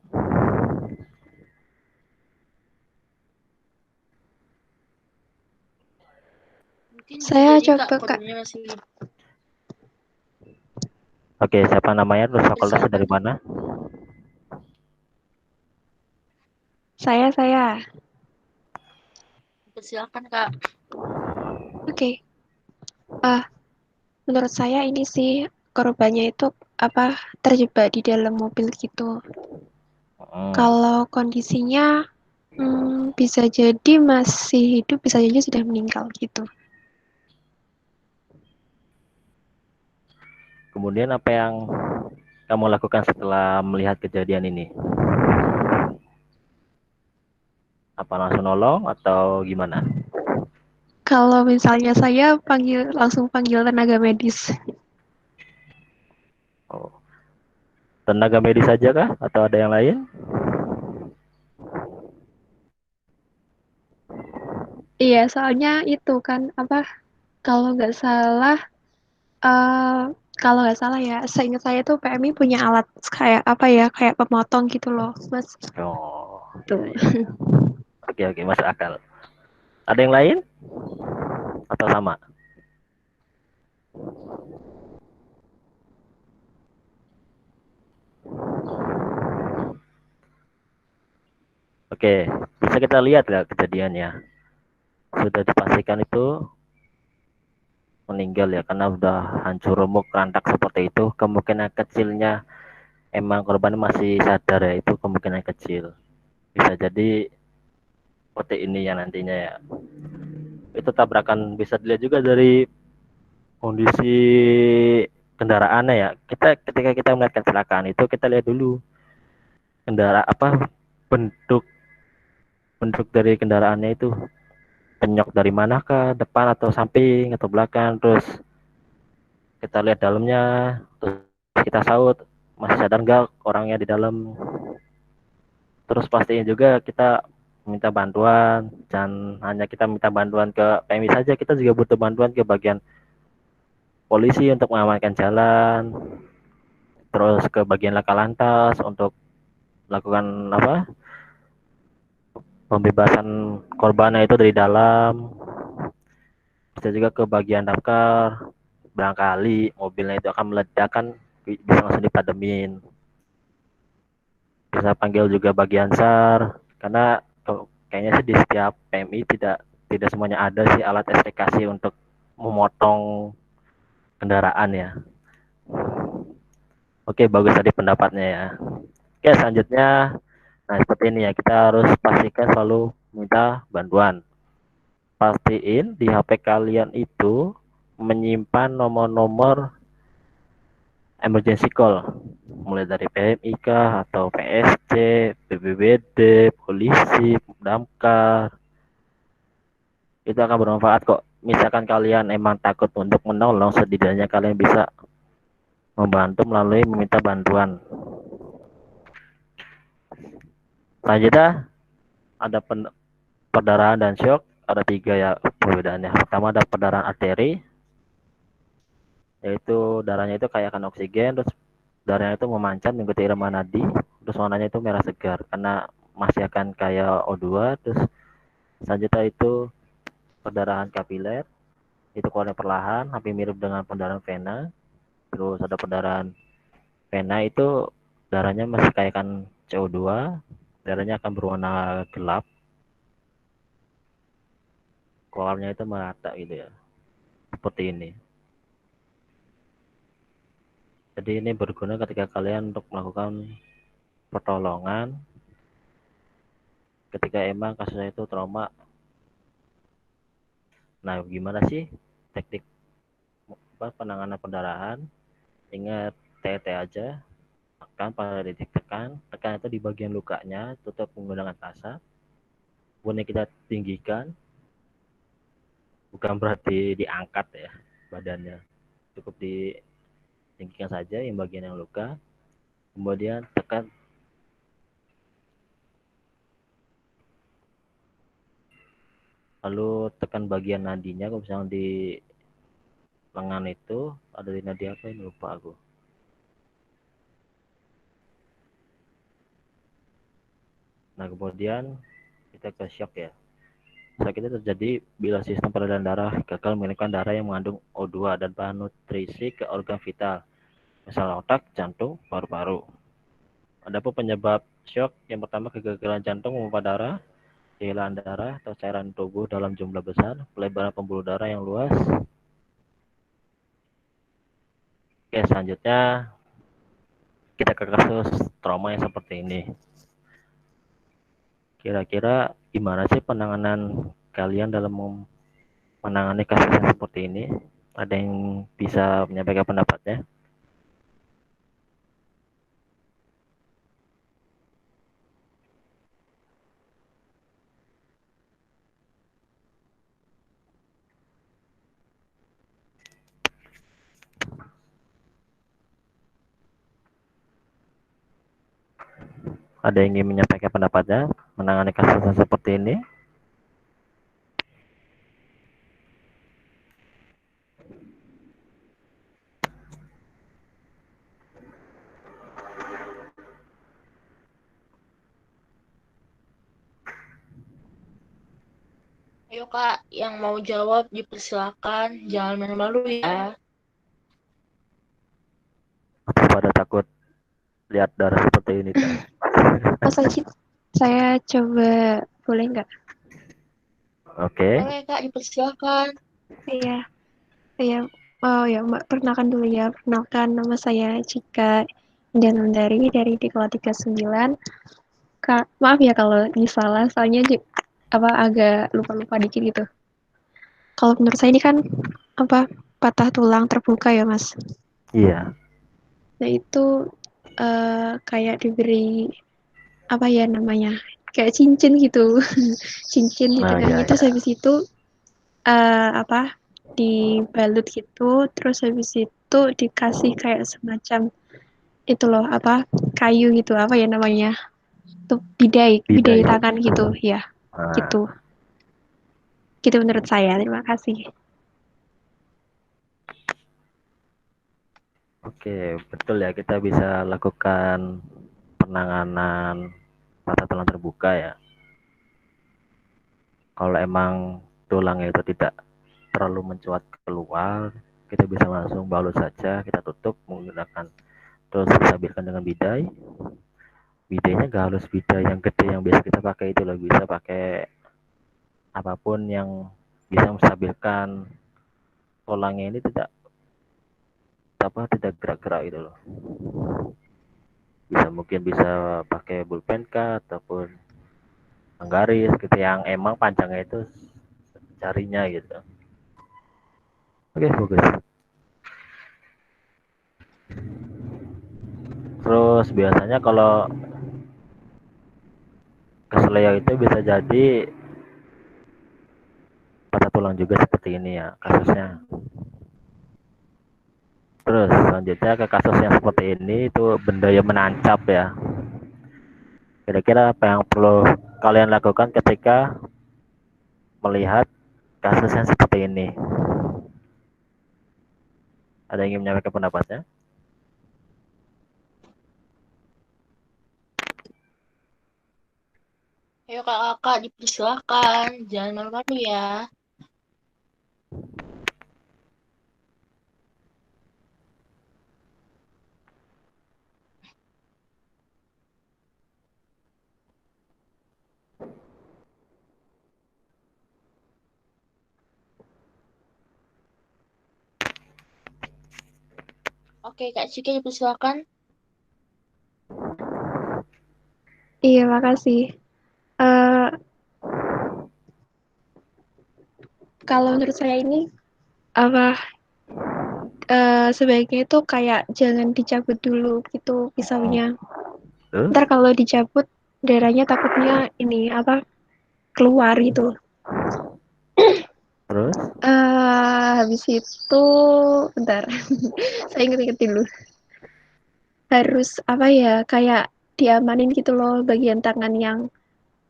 Mungkin Saya jadi, coba, Kak. korbannya masih hidup. Oke, siapa namanya? Terus fakultasnya dari Silakan. mana? Saya. Persilakan Kak. Oke. Menurut saya ini sih korbannya itu terjebak di dalam mobil gitu. Kalau kondisinya bisa jadi masih hidup, bisa jadi sudah meninggal gitu. Kemudian apa yang kamu lakukan setelah melihat kejadian ini? Apa langsung nolong atau gimana? Kalau misalnya saya langsung panggil tenaga medis. Oh. Tenaga medis saja kah atau ada yang lain? Iya, soalnya itu kan kalau nggak salah kalau nggak salah ya, seingat saya tuh PMI punya alat kayak pemotong gitu loh, Mas. Oh, Tuh. iya, iya. Oke, masuk akal. Ada yang lain? Atau sama? Oke, bisa kita lihat nggak kejadiannya? Sudah dipastikan itu meninggal ya, karena udah hancur remuk rantak seperti itu. Kemungkinan kecilnya emang korban masih sadar ya, itu kemungkinan kecil. Bisa jadi seperti ini ya nantinya ya. Itu tabrakan bisa dilihat juga dari kondisi kendaraannya ya. Ketika kita melihat kecelakaan itu, kita lihat dulu bentuk bentuk dari kendaraannya itu, penyok dari manakah, depan atau samping atau belakang. Terus kita lihat dalamnya, terus kita saut masih sadar nggak orangnya di dalam. Terus pastinya juga kita minta bantuan, dan hanya kita minta bantuan ke PMI saja, kita juga butuh bantuan ke bagian polisi untuk mengamankan jalan, terus ke bagian laka lantas untuk melakukan pembebasan korbannya itu dari dalam. Bisa juga ke bagian damkar, barangkali mobilnya itu akan meledak kan, bisa langsung dipademin. Bisa panggil juga bagian SAR, karena kayaknya sih di setiap PMI tidak semuanya ada sih alat STKC untuk memotong kendaraan ya. Oke, bagus tadi pendapatnya ya. Oke, selanjutnya, nah seperti ini ya, kita harus pastikan selalu minta bantuan. Pastiin di HP kalian itu menyimpan nomor-nomor emergency call, mulai dari PMI kah atau PSC, BPBD, polisi, damkar. Itu akan bermanfaat kok. Misalkan kalian emang takut untuk menolong, setidaknya kalian bisa membantu melalui meminta bantuan. Selanjutnya ada perdarahan dan shock, ada 3 ya perbedaannya. Pertama ada perdarahan arteri, yaitu darahnya itu kayak akan oksigen, terus darahnya itu memancar mengikuti irama nadi, terus warnanya itu merah segar karena masih akan kayak O2. Terus selanjutnya itu perdarahan kapiler, itu keluarnya perlahan, hampir mirip dengan perdarahan vena. Terus ada perdarahan vena, itu darahnya masih kayak kan CO2, darahnya akan berwarna gelap, keluarnya itu merata gitu ya, seperti ini. Jadi ini berguna ketika kalian untuk melakukan pertolongan ketika emang kasusnya itu trauma. Nah, gimana sih teknik penanganan pendarahan? Ingat TT aja, tekan pada titik tekan itu di bagian lukanya, tutup menggunakan tasar. Kemudian kita tinggikan, bukan berarti diangkat ya badannya, cukup ditinggikan saja yang bagian yang luka. Kemudian tekan, lalu tekan bagian nadinya. Kalau misalnya di lengan itu ada di nadi apa ini, lupa aku. Nah, kemudian kita ke shock ya. Shock itu terjadi bila sistem peredaran darah gagal mengirimkan darah yang mengandung O2 dan bahan nutrisi ke organ vital, misalnya otak, jantung, paru-paru. Adapun penyebab Shock yang pertama kegagalan jantung, memompa darah, kehilangan darah atau cairan tubuh dalam jumlah besar, pelebaran pembuluh darah yang luas. Oke, selanjutnya kita ke kasus trauma yang seperti ini. Kira-kira gimana sih penanganan kalian dalam menangani kasus yang seperti ini? Ada yang bisa menyampaikan pendapatnya? Ada yang ingin menyampaikan pendapatnya menangani kasus yang seperti ini? Ayo Kak, yang mau jawab dipersilakan, jangan malu-malu ya. Atau pada takut lihat darah seperti ini? Mas Ajit, saya coba boleh nggak? Oke. Boleh Kak, dipersilakan. Iya, iya. Oh ya, Mbak, perkenalkan dulu ya. Perkenalkan, nama saya Cika Indah dari Diklat 39. Kak, maaf ya kalau salah, soalnya agak lupa-lupa dikit gitu. Kalau menurut saya ini kan patah tulang terbuka ya, Mas. Iya. Nah itu kayak diberi apa ya namanya, kayak cincin gitu, cincin di tengahnya. Iya, Terus iya. habis itu dibalut gitu, terus habis itu dikasih kayak semacam itu loh kayu gitu, apa ya namanya, tuh bidai tangan gitu ya, gitu menurut saya. Terima kasih. Oke, betul ya, kita bisa lakukan penanganan patah tulang terbuka ya. Kalau emang tulangnya itu tidak terlalu mencuat keluar, kita bisa langsung balut saja, kita tutup menggunakan, terus stabilkan dengan bidai. Bidainya gak harus bidai yang gede yang biasa kita pakai, itu loh, bisa pakai apapun yang bisa menstabilkan tulangnya ini tidak gerak-gerak itu loh. Mungkin bisa pakai pulpen kah ataupun menggaris gitu yang emang panjangnya itu jarinya gitu. Oke, bagus. Terus biasanya kalau kesleo itu bisa jadi patah tulang juga seperti ini ya kasusnya. Terus selanjutnya ke kasus yang seperti ini, itu benda yang menancap ya. Kira-kira apa yang perlu kalian lakukan ketika melihat kasus yang seperti ini? Ada yang ingin menyampaikan pendapatnya? Ayo Kak, dipersilakan, jangan malu-malu ya. Oke, Kak Cika dipersilakan. Iya, makasih. Kalau menurut saya ini sebaiknya itu kayak jangan dicabut dulu gitu pisaunya. Ntar kalau dicabut darahnya takutnya ini keluar gitu. Terus? Habis itu bentar, saya inget-inget dulu. Harus kayak diamanin gitu loh bagian tangan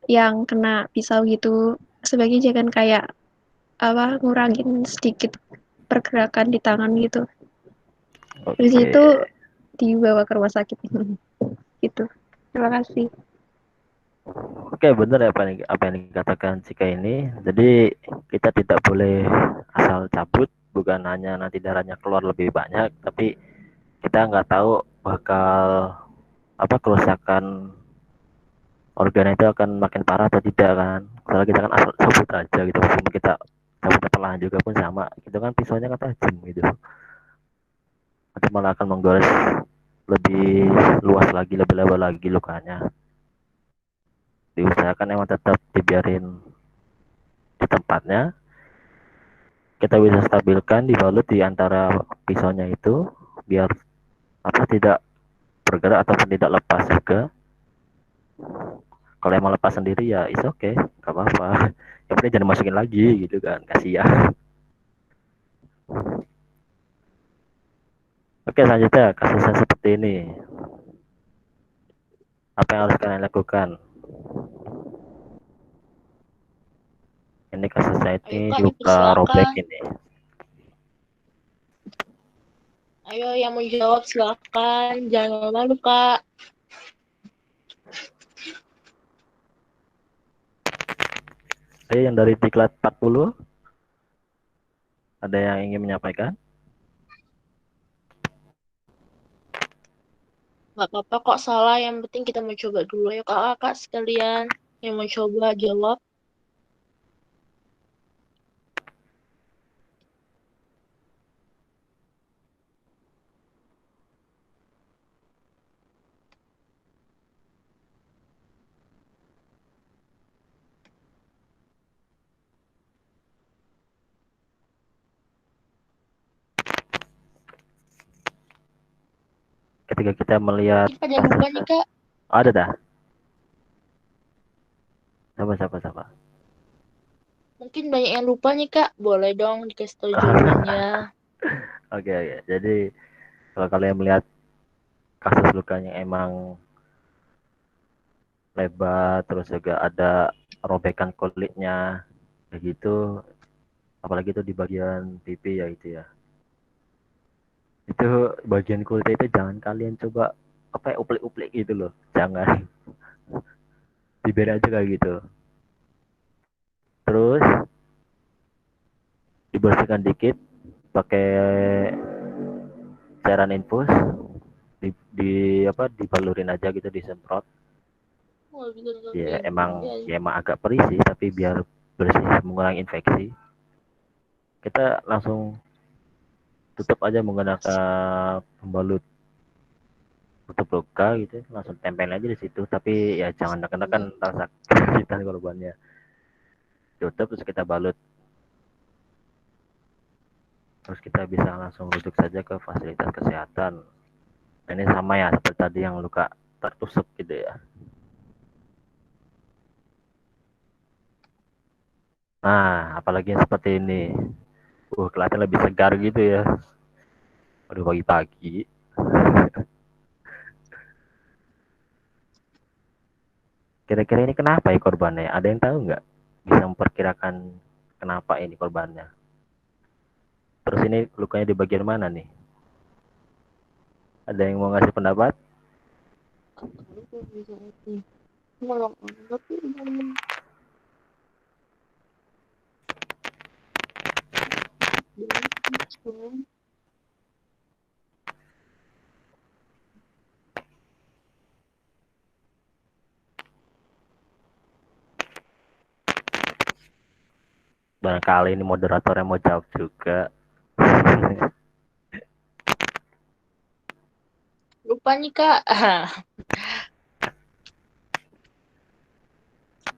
yang kena pisau gitu. Sebaiknya jangan kayak ngurangin sedikit pergerakan di tangan gitu. Habis itu dibawa ke rumah sakit gitu. Terima kasih. Oke, benar ya apa yang dikatakan Cika ini. Jadi kita tidak boleh asal cabut, bukan hanya nanti darahnya keluar lebih banyak, tapi kita nggak tahu bakal kerusakan organ itu akan makin parah atau tidak kan. Kalau kita kan asal sebut aja gitu, meskipun kita cabut perlahan juga pun sama, itu kan pisaunya kan tajam gitu, nanti malah akan menggores lebih luas lagi, lebih lebar lagi lukanya. Diusahakan emang tetap dibiarin di tempatnya, kita bisa stabilkan, dibalut di antara pisaunya itu biar apa tidak bergerak ataupun tidak lepas juga. Kalau emang lepas sendiri ya is oke, nggak apa-apa. Yang penting jangan masukin lagi gitu kan, kasihan. Oke, selanjutnya kasusnya seperti ini. Apa yang harus kalian lakukan? Ini kasusnya Ayo ini Kak, luka robek dipersilakan. ini. Ayo yang mau jawab silakan, jangan malu Kak. Ayo yang dari Diklat 40, ada yang ingin menyampaikan? Nggak apa-apa kok salah, yang penting kita mau coba dulu ya kakak sekalian yang mau coba jawab. Ketika kita melihat Mungkin pada lupa nih Kak, ada dah. Siapa? mungkin banyak yang lupa nih Kak, boleh dong dikasih tahu jawabannya. Oke. Jadi kalau kalian melihat kasus lukanya emang lebar, terus juga ada robekan kulitnya, begitu, apalagi itu di bagian pipi ya itu ya. Itu bagian kulit itu jangan kalian coba apa ya, uplik-uplik gitu loh, jangan. Dibiarin aja kayak gitu. Terus dibersihkan dikit pakai cairan infus, di apa dibalurin aja gitu, disemprot. Oh, Ya ya. emang agak perih sih, tapi biar bersih, mengurangi infeksi. Kita langsung tutup aja menggunakan pembalut tutup luka gitu, langsung tempel aja di situ, tapi ya jangan neken-neken rasa kesakitan korbannya. Tutup terus kita balut, terus kita bisa langsung rujuk saja ke fasilitas kesehatan. Ini sama ya seperti tadi yang luka tertusuk gitu ya. Nah, apalagi yang seperti ini. Kelihatan lebih segar gitu ya. Aduh, pagi-pagi. Kira-kira ini kenapa ya korbannya? Ada yang tahu nggak? Bisa memperkirakan kenapa ini korbannya? Terus ini lukanya di bagian mana nih? Ada yang mau ngasih pendapat? Barangkali ini moderatornya mau jawab juga. Lupa nih Kak.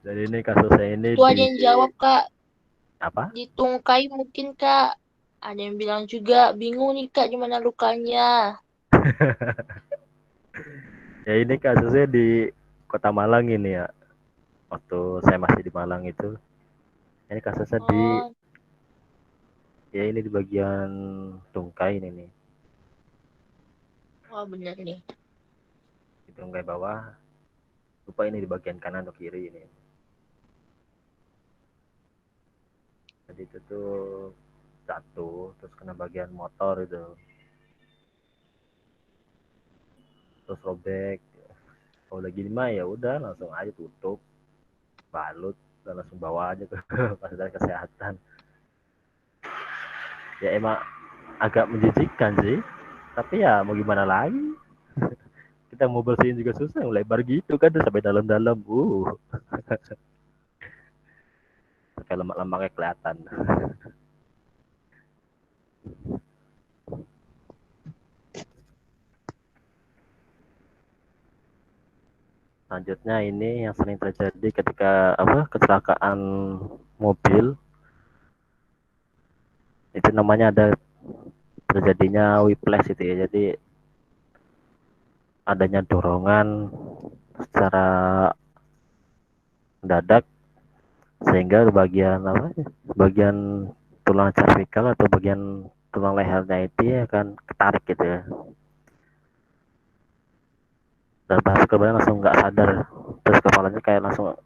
Jadi ini kasusnya ini Itu ada yang jawab Kak, apa? ditungkai mungkin Kak. Ada yang bilang juga bingung nih Kak gimana lukanya. Ya ini kasusnya di Kota Malang ini ya. Waktu saya masih di Malang itu. Ini kasusnya di Oh, ya ini di bagian tungkai ini nih. wah bener nih. Di tungkai bawah. Lupa ini di bagian kanan atau kiri ini. Jadi itu tuh jatuh terus kena bagian motor itu. Terus robek. Kalau lagi lima ya udah langsung aja tutup, balut, dan langsung bawa aja ke fasilitas kesehatan. Ya emang agak menjijikkan sih, tapi ya mau gimana lagi, kita mau bersihin juga susah, lebar gitu kan sampai dalam-dalam. Sampai lemak-lemaknya kelihatan. Selanjutnya ini yang sering terjadi ketika kecelakaan mobil, itu namanya ada terjadinya whiplash itu ya. Jadi adanya dorongan secara mendadak sehingga bagian tulang cervical atau bagian tulang lehernya itu akan ketarik gitu ya, dan pas korban langsung nggak sadar, terus kepalanya kayak langsung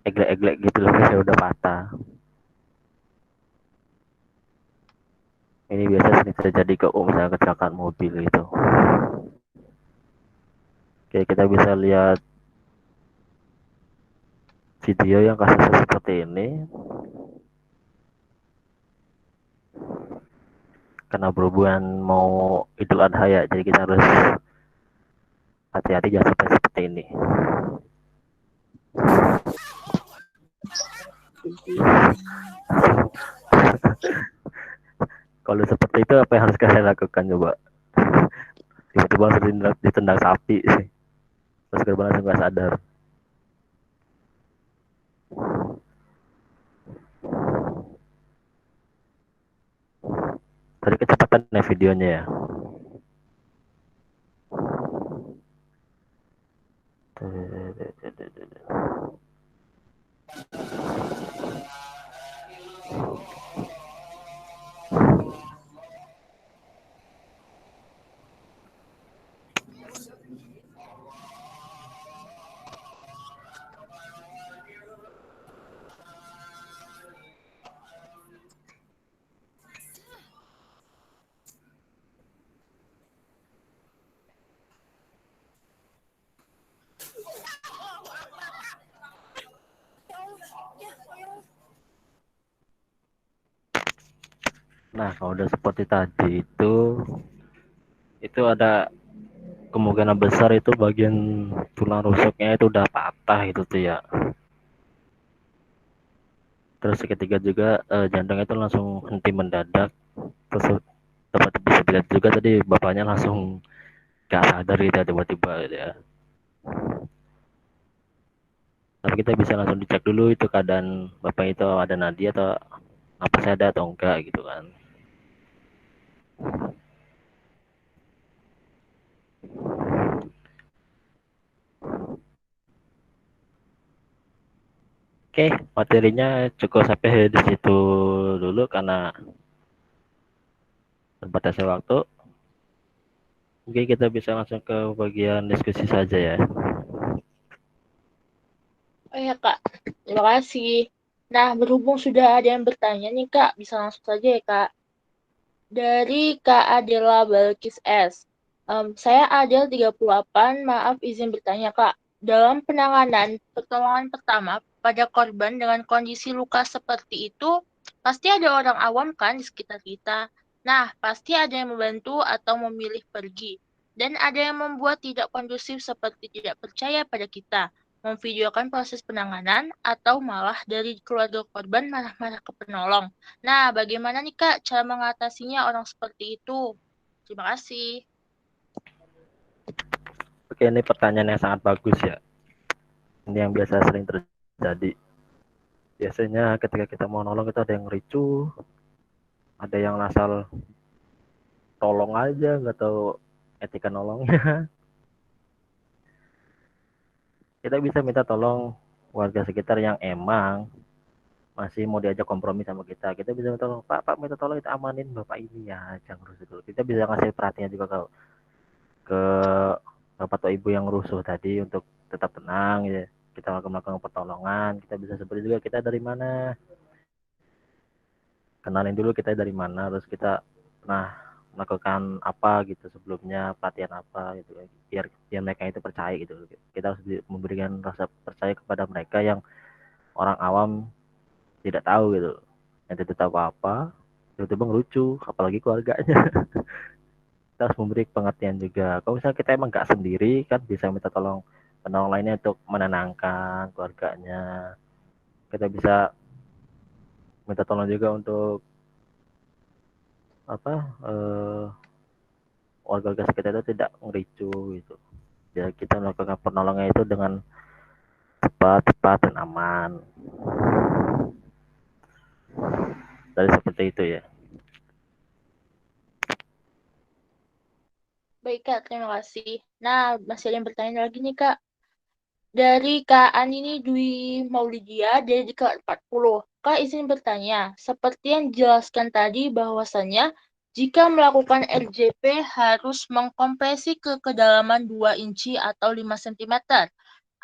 eglek-eglek gitu loh, kayak udah patah. Ini biasa sering terjadi ke misalnya kecelakaan mobil gitu. Oke, kita bisa lihat video yang kasusnya seperti ini. Karena berhubungan mau Idul Adha ya, jadi kita harus hati-hati jangan sampai seperti ini. Kalau seperti itu apa yang harus kalian lakukan coba? Tiba-tiba langsung ditendang sapi sih, terus korban langsung nggak sadar. Tadi kecepatan ya videonya ya. Nah, kalau udah seperti tadi itu ada kemungkinan besar itu bagian tulang rusuknya itu udah patah itu tuh ya. Terus ketiga juga jantung itu langsung henti mendadak. Terus dapat bisa dilihat juga tadi bapaknya langsung gak sadar gitu tiba-tiba gitu ya. Tapi kita bisa langsung dicek dulu itu keadaan bapak itu ada nadi atau apa ada atau enggak gitu kan. Oke, materinya cukup sampai di situ dulu karena terbatasnya waktu. Oke, kita bisa langsung ke bagian diskusi saja ya. Oh ya Kak, terima kasih. Nah, berhubung sudah ada yang bertanya nih Kak, bisa langsung saja ya Kak. Dari Kak Adela Balkis S. Saya Adel 38, maaf izin bertanya Kak. Dalam penanganan pertolongan pertama pada korban dengan kondisi luka seperti itu, pasti ada orang awam kan di sekitar kita. Nah, pasti ada yang membantu atau memilih pergi. Dan ada yang membuat tidak kondusif seperti tidak percaya pada kita, memvideokan proses penanganan, atau malah dari keluarga korban marah-marah ke penolong. Nah, bagaimana nih Kak cara mengatasinya orang seperti itu? Terima kasih. Oke, ini pertanyaan yang sangat bagus ya. Ini yang biasa sering terjadi. Biasanya ketika kita mau nolong itu ada yang ricuh, ada yang asal tolong aja, nggak tahu etika nolongnya. Kita bisa minta tolong warga sekitar yang emang masih mau diajak kompromi sama kita. Kita bisa minta tolong, Pak minta tolong kita amanin bapak ini ya, jangan rusuh dulu. Kita bisa ngasih perhatian juga ke bapak atau ibu yang rusuh tadi untuk tetap tenang ya. Kita melakukan pertolongan. Kita bisa seperti juga kita dari mana, kenalin dulu kita dari mana, terus kita melakukan apa gitu sebelumnya, pelatihan apa gitu biar mereka itu percaya gitu. Kita harus memberikan rasa percaya kepada mereka yang orang awam tidak tahu gitu, yang tidak tahu apa tiba-tiba ngelucu, apalagi keluarganya. kita harus memberi pengertian juga. Kalau misalnya kita emang nggak sendiri, kan bisa minta tolong penolong lainnya untuk menenangkan keluarganya. Kita bisa minta tolong juga untuk apa warga sekitar itu tidak ngericu gitu. Ya kita melakukan penolongan itu dengan cepat dan aman. Jadi seperti itu ya. Baik Kak, terima kasih. Nah, masih ada yang bertanya lagi nih Kak. Dari Kak Anini Dwi Maulidia dari kelas 40. Kak izin bertanya, seperti yang dijelaskan tadi bahwasannya jika melakukan RJP harus mengkompresi ke kedalaman 2 inci atau 5 cm.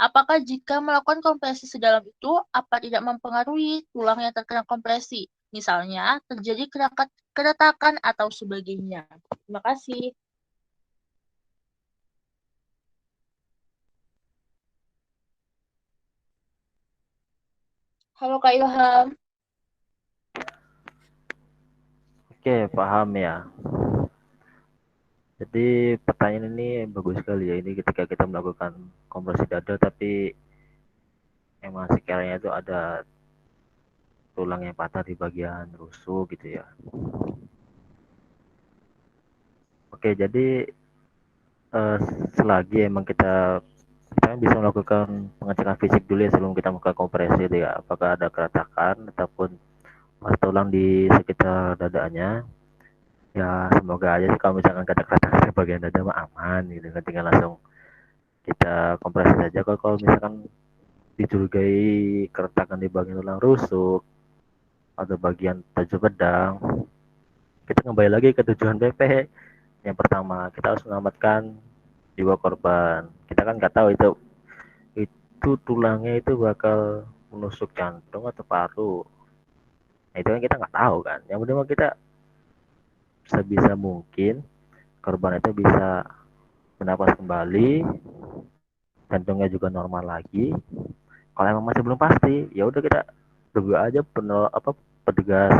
Apakah jika melakukan kompresi sedalam itu, apa tidak mempengaruhi tulang yang terkena kompresi? Misalnya, terjadi keretakan atau sebagainya. Terima kasih. Halo Kak Ilham. Oke, paham ya. Jadi pertanyaan ini bagus sekali ya. Ini ketika kita melakukan kompresi dada tapi emang sekiranya itu ada tulang yang patah di bagian rusuk gitu ya. Oke, jadi selagi emang kita bisa melakukan pengecekan fisik dulu ya sebelum kita melakukan kompresi itu ya. Apakah ada keretakan ataupun patah tulang di sekitar dadanya. Ya semoga aja sih kalau misalkan ada keretakan di bagian dada mah aman gitu kan, tinggal langsung kita kompresi saja. Kalau misalkan dicurigai keretakan di bagian tulang rusuk atau bagian tajam pedang, kita kembali lagi ke tujuan BP. Yang pertama, kita harus menyelamatkan jiwa korban. Kita kan nggak tahu itu tulangnya itu bakal menusuk jantung atau paru. Nah, itu kan kita nggak tahu kan. Yang penting kita sebisa mungkin korban itu bisa bernapas kembali, jantungnya juga normal lagi. Kalau emang masih belum pasti, ya udah kita tunggu aja petugas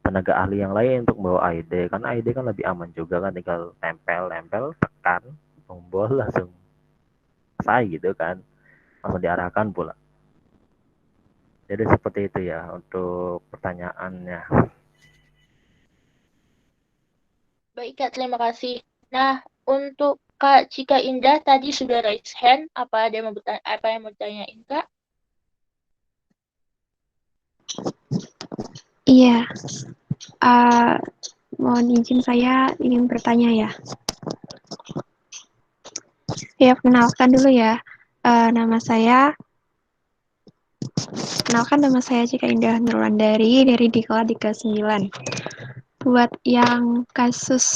tenaga ahli yang lain untuk bawa AED, karena AED kan lebih aman juga kan, tinggal tempel tekan tombol langsung selesai gitu kan, langsung diarahkan pula. Jadi seperti itu ya untuk pertanyaannya. Baik Kak, terima kasih. Nah, untuk Kak Cika Indah tadi sudah raise hand. Apa yang mau ditanyain Kak? Iya, mohon izin saya ingin bertanya ya. Ya, kenalkan dulu ya. Kenalkan nama saya Cika Indah Nurwandari dari Diklat 39. Buat yang kasus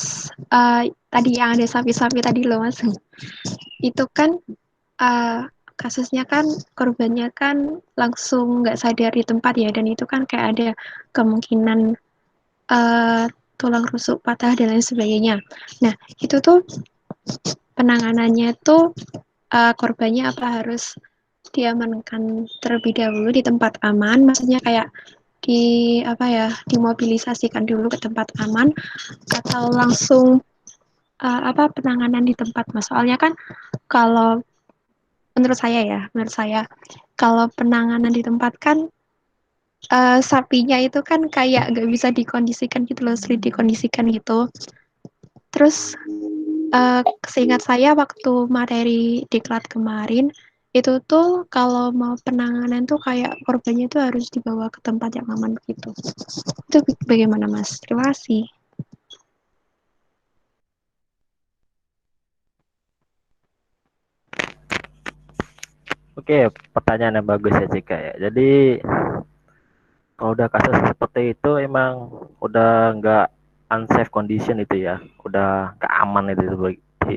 tadi yang ada sapi-sapi tadi loh Mas. Itu kan kasusnya kan korbannya kan langsung nggak sadar di tempat ya, dan itu kan kayak ada kemungkinan tulang rusuk patah dan lain sebagainya. Nah, itu tuh penanganannya tuh korbannya apa harus diamankan terlebih dahulu di tempat aman, maksudnya kayak dimobilisasikan dulu ke tempat aman, atau langsung penanganan di tempat Mas. Soalnya kan kalau menurut saya kalau penanganan di tempat kan sapinya itu kan kayak gak bisa dikondisikan gitu loh, sulit dikondisikan gitu. Terus seingat saya waktu materi diklat kemarin itu tuh kalau mau penanganan tuh kayak korbannya tuh harus dibawa ke tempat yang aman begitu. Itu bagaimana Mas? Terima kasih. Oke, pertanyaan yang bagus ya Cika ya. Jadi kalau udah kasus seperti itu emang udah nggak unsafe condition itu ya, udah nggak aman itu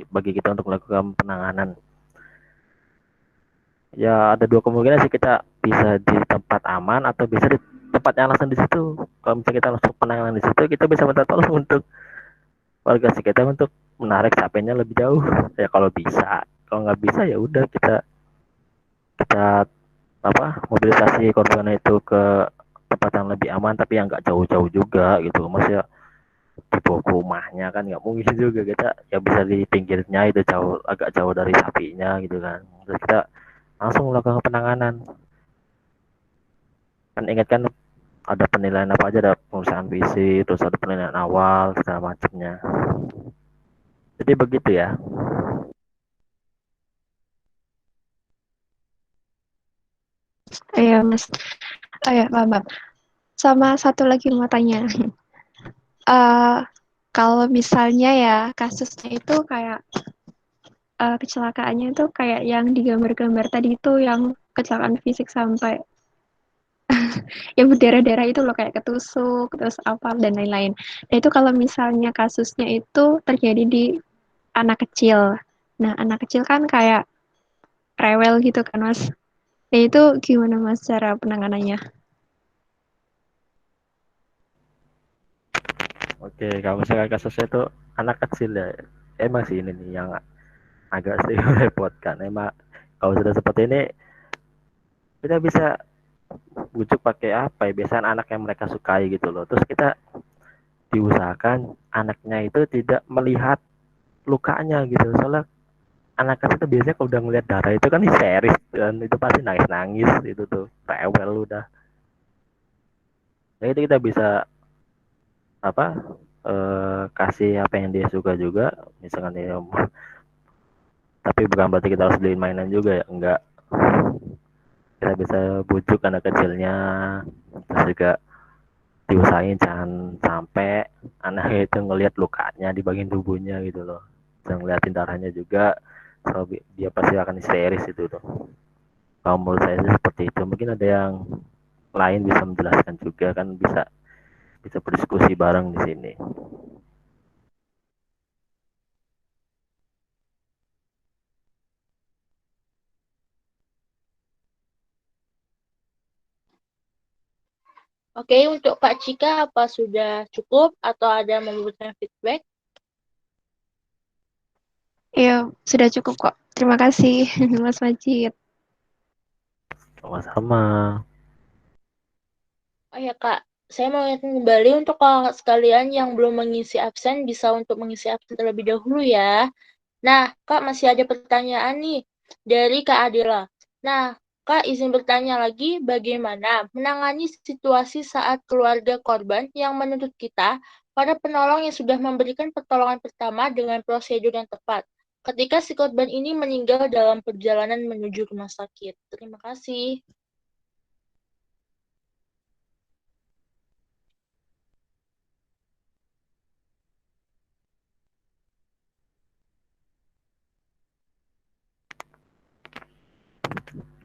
bagi kita untuk melakukan penanganan. Ya ada dua kemungkinan sih, kita bisa di tempat aman atau bisa di tempat yang langsung di situ. Kalau misalnya kita langsung penanganan di situ, kita bisa minta tolong untuk warga sekitar untuk menarik sapinya lebih jauh. Ya kalau bisa, kalau nggak bisa ya udah kita mobilisasi korban itu ke tempat yang lebih aman tapi yang nggak jauh-jauh juga gitu Mas ya. dibawa ke rumahnya kan nggak mungkin juga, kita ya bisa di pinggirnya itu jauh, agak jauh dari sapinya gitu kan, terus kita langsung melakukan penanganan. Kan ingat kan ada penilaian apa aja, ada pemeriksaan fisik, terus ada penilaian awal segala macamnya. Jadi begitu ya. Iya, Mas. Oh ya, paham. Sama satu lagi mau tanya. Eh kalau misalnya ya kasusnya itu kayak kecelakaannya itu kayak yang digambar-gambar tadi itu yang kecelakaan fisik sampai yang berdarah-darah itu loh kayak ketusuk terus apa dan lain-lain. Nah itu kalau misalnya kasusnya itu terjadi di anak kecil. Nah anak kecil kan kayak rewel gitu kan Mas. Nah itu gimana Mas cara penanganannya? Oke, kalau misalkan kasusnya itu anak kecil ya, emang sih ini nih yang agak sih merepotkan. Emang kalau sudah seperti ini, kita bisa bujuk pakai apa ya? Biasanya anak yang mereka sukai gitu loh. Terus kita diusahakan anaknya itu tidak melihat lukanya gitu. Soalnya anak kecil itu biasanya kalau udah ngeliat darah itu kan histeris dan itu pasti nangis-nangis itu tuh, rewel udah. Jadi kita bisa apa, kasih apa yang dia suka juga, misalkan dia, tapi bukan berarti kita harus beliin mainan juga ya, enggak. Kita bisa bujuk anak kecilnya, terus juga diusahain jangan sampai anaknya itu ngelihat lukanya di bagian tubuhnya gitu loh, jangan ngeliatin darahnya juga, so dia pasti akan histeris itu tuh. Kalau menurut saya sih seperti itu. Mungkin ada yang lain bisa menjelaskan juga kan, bisa bisa berdiskusi bareng di sini. Oke, untuk Kak Cika apa sudah cukup atau ada memberikan feedback? Ya sudah cukup kok. Terima kasih Mas Majid. Sama-sama. Oh ya Kak, saya mau ingatkan kembali untuk kakak sekalian yang belum mengisi absen bisa untuk mengisi absen terlebih dahulu ya. Nah, Kak masih ada pertanyaan nih dari Kak Adela. Nah, Kak izin bertanya lagi, bagaimana menangani situasi saat keluarga korban yang menuntut kita, para penolong yang sudah memberikan pertolongan pertama dengan prosedur yang tepat, ketika si korban ini meninggal dalam perjalanan menuju rumah sakit. Terima kasih.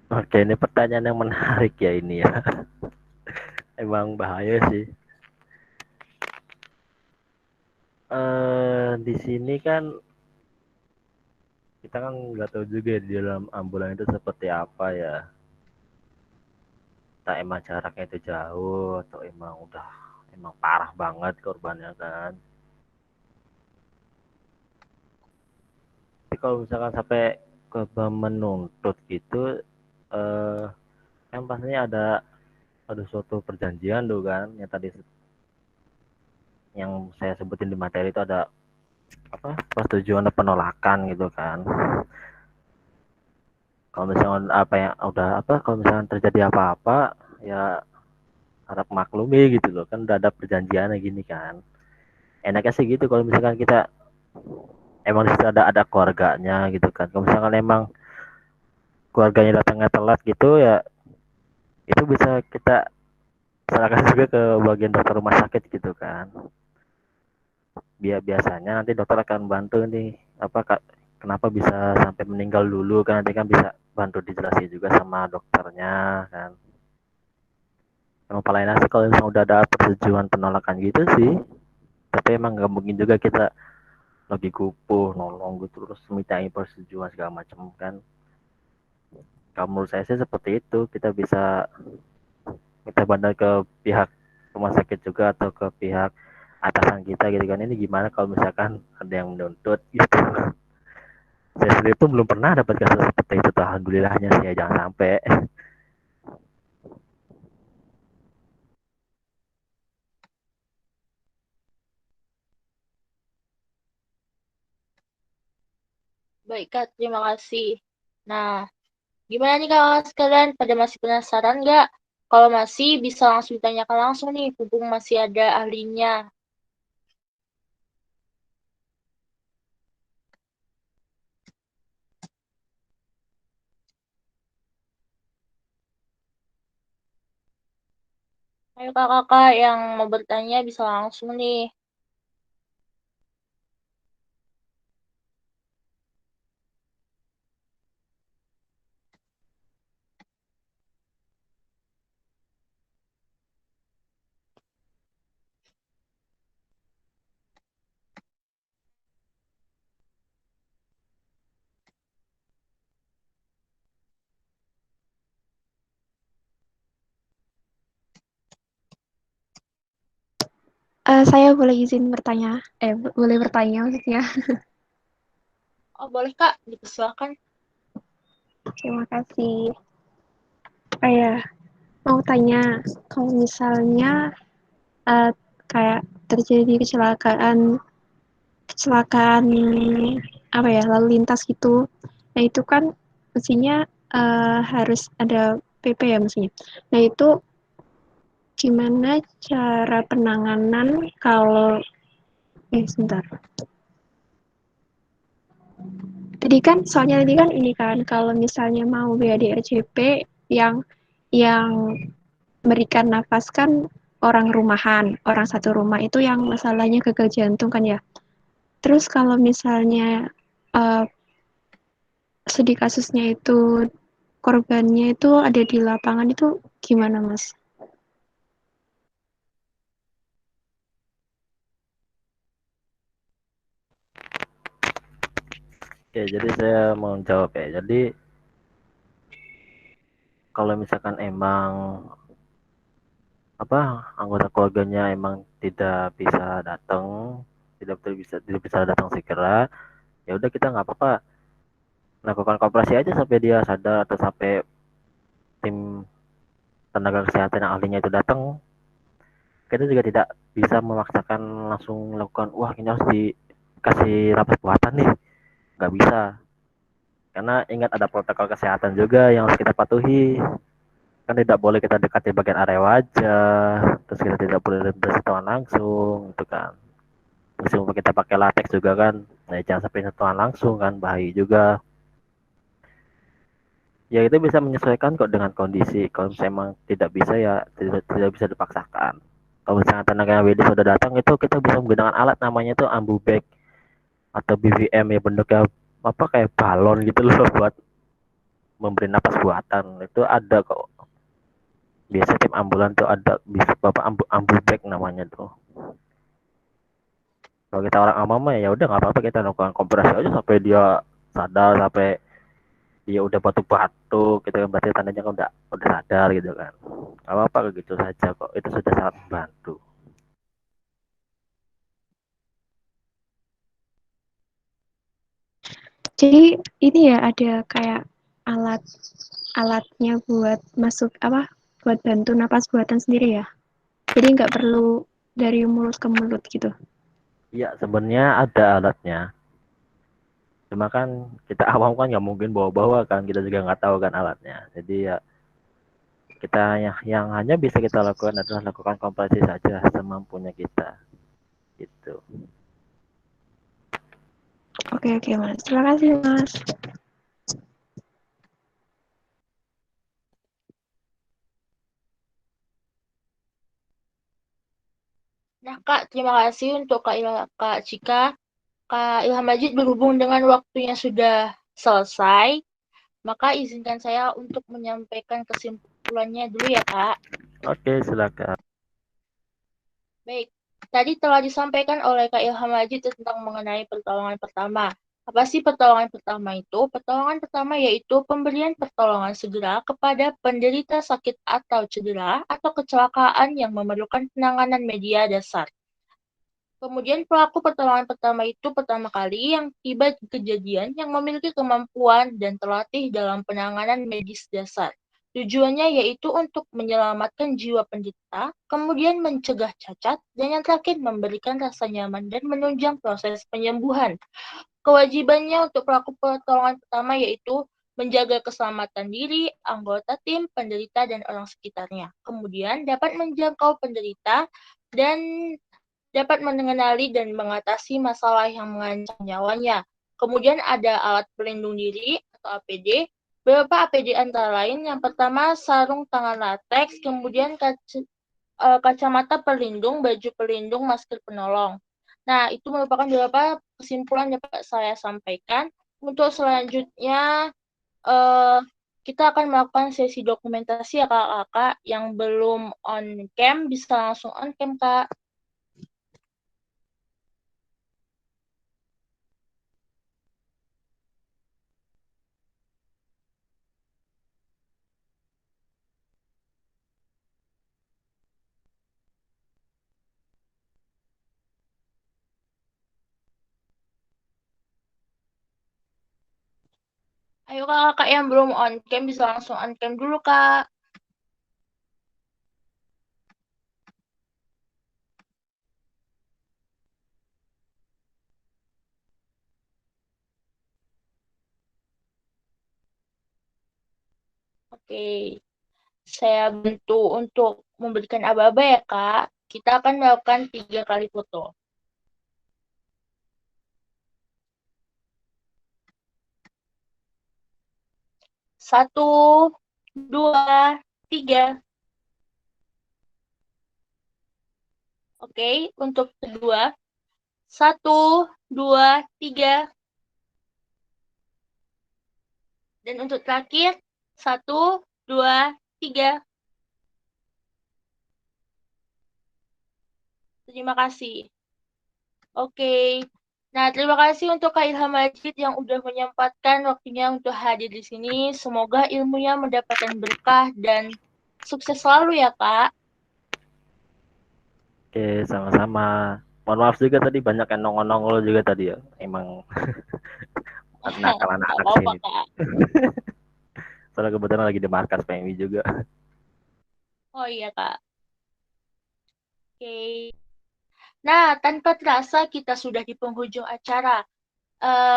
Oke, ini pertanyaan yang menarik ya ini ya. Emang bahaya sih. Di sini kan kita kan nggak tahu juga di dalam ambulan itu seperti apa ya. Tak emang jaraknya itu jauh atau emang parah banget korbannya kan. Tapi kalau misalkan sampai korban menuntut gitu, eh, kan pastinya ada suatu perjanjian tuh kan, yang tadi yang saya sebutin di materi itu ada apa, persetujuan dan penolakan gitu kan. Kalau misalnya apa yang udah apa, kalau misalnya terjadi apa-apa ya harap maklumi gitu loh, kan udah ada perjanjiannya gini kan. Enaknya sih gitu kalau misalkan kita emang di situ ada keluarganya gitu kan. Kalau misalkan emang keluarganya datangnya telat gitu ya, itu bisa kita serahkan juga ke bagian dokter rumah sakit gitu kan. Biasanya nanti dokter akan bantu nih apa kak, kenapa bisa sampai meninggal dulu kan, nanti kan bisa bantu dijelasin juga sama dokternya kan. Yang paling enak sih kalau misalnya udah ada persetujuan penolakan gitu sih, tapi emang nggak mungkin juga kita lagi kupuh nolong gitu terus minta persetujuan segala macam kan. Kalau menurut saya sih seperti itu, kita bisa kita bandar ke pihak rumah sakit juga atau ke pihak atasan kita gitu kan, ini gimana kalau misalkan ada yang menuntut gitu. Saya sendiri pun belum pernah dapat kasus seperti itu tuh, alhamdulillahnya sih ya, jangan sampai. Baik, Kak, terima kasih. Nah, gimana nih kakak sekalian? Pada masih penasaran nggak? Kalau masih, bisa langsung ditanyakan langsung nih, mumpung masih ada ahlinya. Ayo kakak-kakak yang mau bertanya bisa langsung nih. Saya boleh izin bertanya? Boleh bertanya maksudnya. Oh, boleh Kak, dipersilakan. Terima kasih. Ya, mau tanya, kalau misalnya kayak terjadi kecelakaan apa ya, lalu lintas gitu. Nah, itu kan mestinya harus ada PP ya mestinya. Nah, itu gimana cara penanganan kalau sebentar. Soalnya tadi kan ini kan kalau misalnya mau BADRCP yang berikan nafas kan orang rumahan, orang satu rumah itu yang masalahnya gagal jantung kan ya. Terus kalau misalnya studi kasusnya itu korbannya itu ada di lapangan itu gimana Mas? Oke, jadi saya mau jawab ya. Jadi kalau misalkan emang anggota keluarganya emang tidak bisa datang, tidak bisa datang segera, ya udah kita nggak apa-apa lakukan koperasi aja sampai dia sadar atau sampai tim tenaga kesehatan yang ahlinya itu datang. Kita juga tidak bisa memaksakan langsung melakukan wah ini harus dikasih rapat buatan nih, nggak bisa, karena ingat ada protokol kesehatan juga yang harus kita patuhi. Kan tidak boleh kita dekati bagian area wajah, terus kita tidak boleh bersentuhan langsung gitu kan. Meskipun kita pakai latex juga kan, nah jangan sampai sentuhan langsung kan, bahaya juga. Ya itu bisa menyesuaikan kok dengan kondisi. Kalau misalnya emang tidak bisa ya tidak bisa dipaksakan. Kalau misalnya tenaga medis sudah datang itu kita bisa menggunakan alat namanya itu ambu bag atau BVM ya, bentuknya kayak balon gitu loh buat memberi napas buatan. Itu ada kok. Biasa tim ambulan tuh ada bisa bapak ambu bag namanya tuh. Kalau kita orang awam ya udah nggak apa-apa, kita lakukan kompresi aja sampai dia sadar, sampai dia udah batuk-batuk gitu kan, berarti tandanya kan udah sadar gitu kan. Gak apa-apa gitu saja kok, itu sudah sangat membantu. Jadi ini ya ada kayak alatnya buat masuk buat bantu napas buatan sendiri ya. Jadi nggak perlu dari mulut ke mulut gitu. Iya sebenarnya ada alatnya, cuma kan kita awam kan nggak mungkin bawa-bawa kan, kita juga nggak tahu kan alatnya. Jadi ya kita yang hanya bisa kita lakukan adalah lakukan kompresi saja semampunya kita gitu. Oke Mas, terima kasih Mas. Nah Kak, terima kasih untuk Kak Cika. Kak Ilham Majid, berhubung dengan waktunya sudah selesai, maka izinkan saya untuk menyampaikan kesimpulannya dulu ya Kak. Oke, silakan. Baik, tadi telah disampaikan oleh Kak Ilham Majid tentang mengenai pertolongan pertama. Apa sih pertolongan pertama itu? Pertolongan pertama yaitu pemberian pertolongan segera kepada penderita sakit atau cedera atau kecelakaan yang memerlukan penanganan media dasar. Kemudian pelaku pertolongan pertama itu pertama kali yang tiba di kejadian yang memiliki kemampuan dan terlatih dalam penanganan medis dasar. Tujuannya yaitu untuk menyelamatkan jiwa penderita, kemudian mencegah cacat, dan yang terakhir memberikan rasa nyaman dan menunjang proses penyembuhan. Kewajibannya untuk pelaku pertolongan pertama yaitu menjaga keselamatan diri, anggota tim, penderita, dan orang sekitarnya. Kemudian dapat menjangkau penderita dan dapat mengenali dan mengatasi masalah yang mengancam nyawanya. Kemudian ada alat pelindung diri atau APD. Beberapa APD antara lain, yang pertama sarung tangan lateks, kemudian kacamata pelindung, baju pelindung, masker penolong. Nah, itu merupakan beberapa kesimpulan yang dapat saya sampaikan. Untuk selanjutnya, kita akan melakukan sesi dokumentasi ya kakak-kakak. Yang belum on cam bisa langsung on cam, Kak. Ayo kakak yang belum on cam bisa langsung on cam dulu, Kak. Oke, saya bantu untuk memberikan aba-aba ya, Kak. Kita akan melakukan 3 kali foto. 1, 2, 3. Oke, untuk kedua. 1, 2, 3. Dan untuk terakhir, 1, 2, 3. Terima kasih. Oke. Nah, terima kasih untuk Kak Ilham Majid yang udah menyempatkan waktunya untuk hadir di sini. Semoga ilmunya mendapatkan berkah dan sukses selalu ya, Kak. Oke, sama-sama. Mohon maaf juga tadi banyak yang nongol-nongol juga tadi ya. Emang nakal anak-anak Apa-apa, sini. Kak. Soalnya kebetulan lagi di markas PMI juga. Oh iya, Kak. Oke. Nah, tanpa terasa kita sudah di penghujung acara.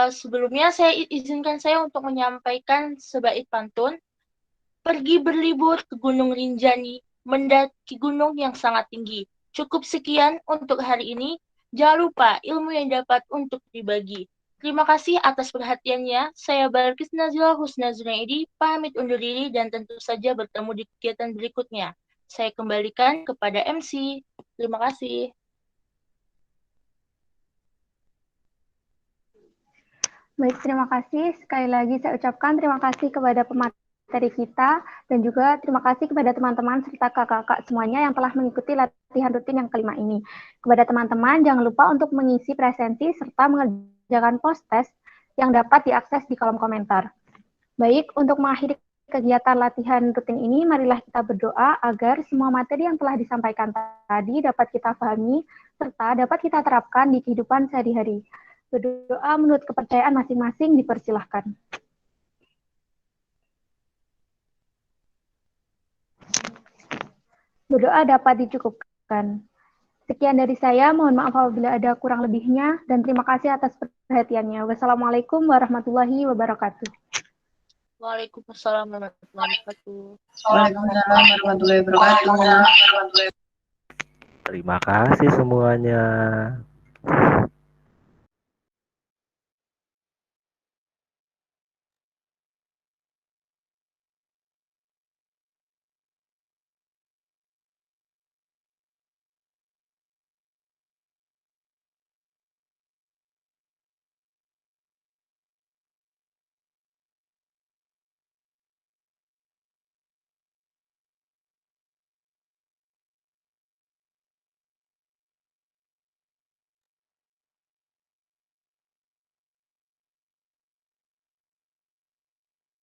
Sebelumnya izinkan saya untuk menyampaikan sebaik pantun. Pergi berlibur ke Gunung Rinjani, mendaki gunung yang sangat tinggi. Cukup sekian untuk hari ini. Jangan lupa ilmu yang dapat untuk dibagi. Terima kasih atas perhatiannya. Saya Balkis Nazila Husna Zunaidi, pamit undur diri dan tentu saja bertemu di kegiatan berikutnya. Saya kembalikan kepada MC. Terima kasih. Baik, terima kasih. Sekali lagi saya ucapkan terima kasih kepada pemateri kita dan juga terima kasih kepada teman-teman serta kakak-kakak semuanya yang telah mengikuti latihan rutin yang kelima ini. Kepada teman-teman, jangan lupa untuk mengisi presensi serta mengerjakan post-test yang dapat diakses di kolom komentar. Baik, untuk mengakhiri kegiatan latihan rutin ini, marilah kita berdoa agar semua materi yang telah disampaikan tadi dapat kita pahami serta dapat kita terapkan di kehidupan sehari-hari. Berdoa menurut kepercayaan masing-masing dipersilahkan. Berdoa dapat dicukupkan. Sekian dari saya, mohon maaf apabila ada kurang lebihnya, dan terima kasih atas perhatiannya. Wassalamualaikum warahmatullahi wabarakatuh. Waalaikumsalam warahmatullahi wabarakatuh. Waalaikumsalam warahmatullahi wabarakatuh. Terima kasih semuanya.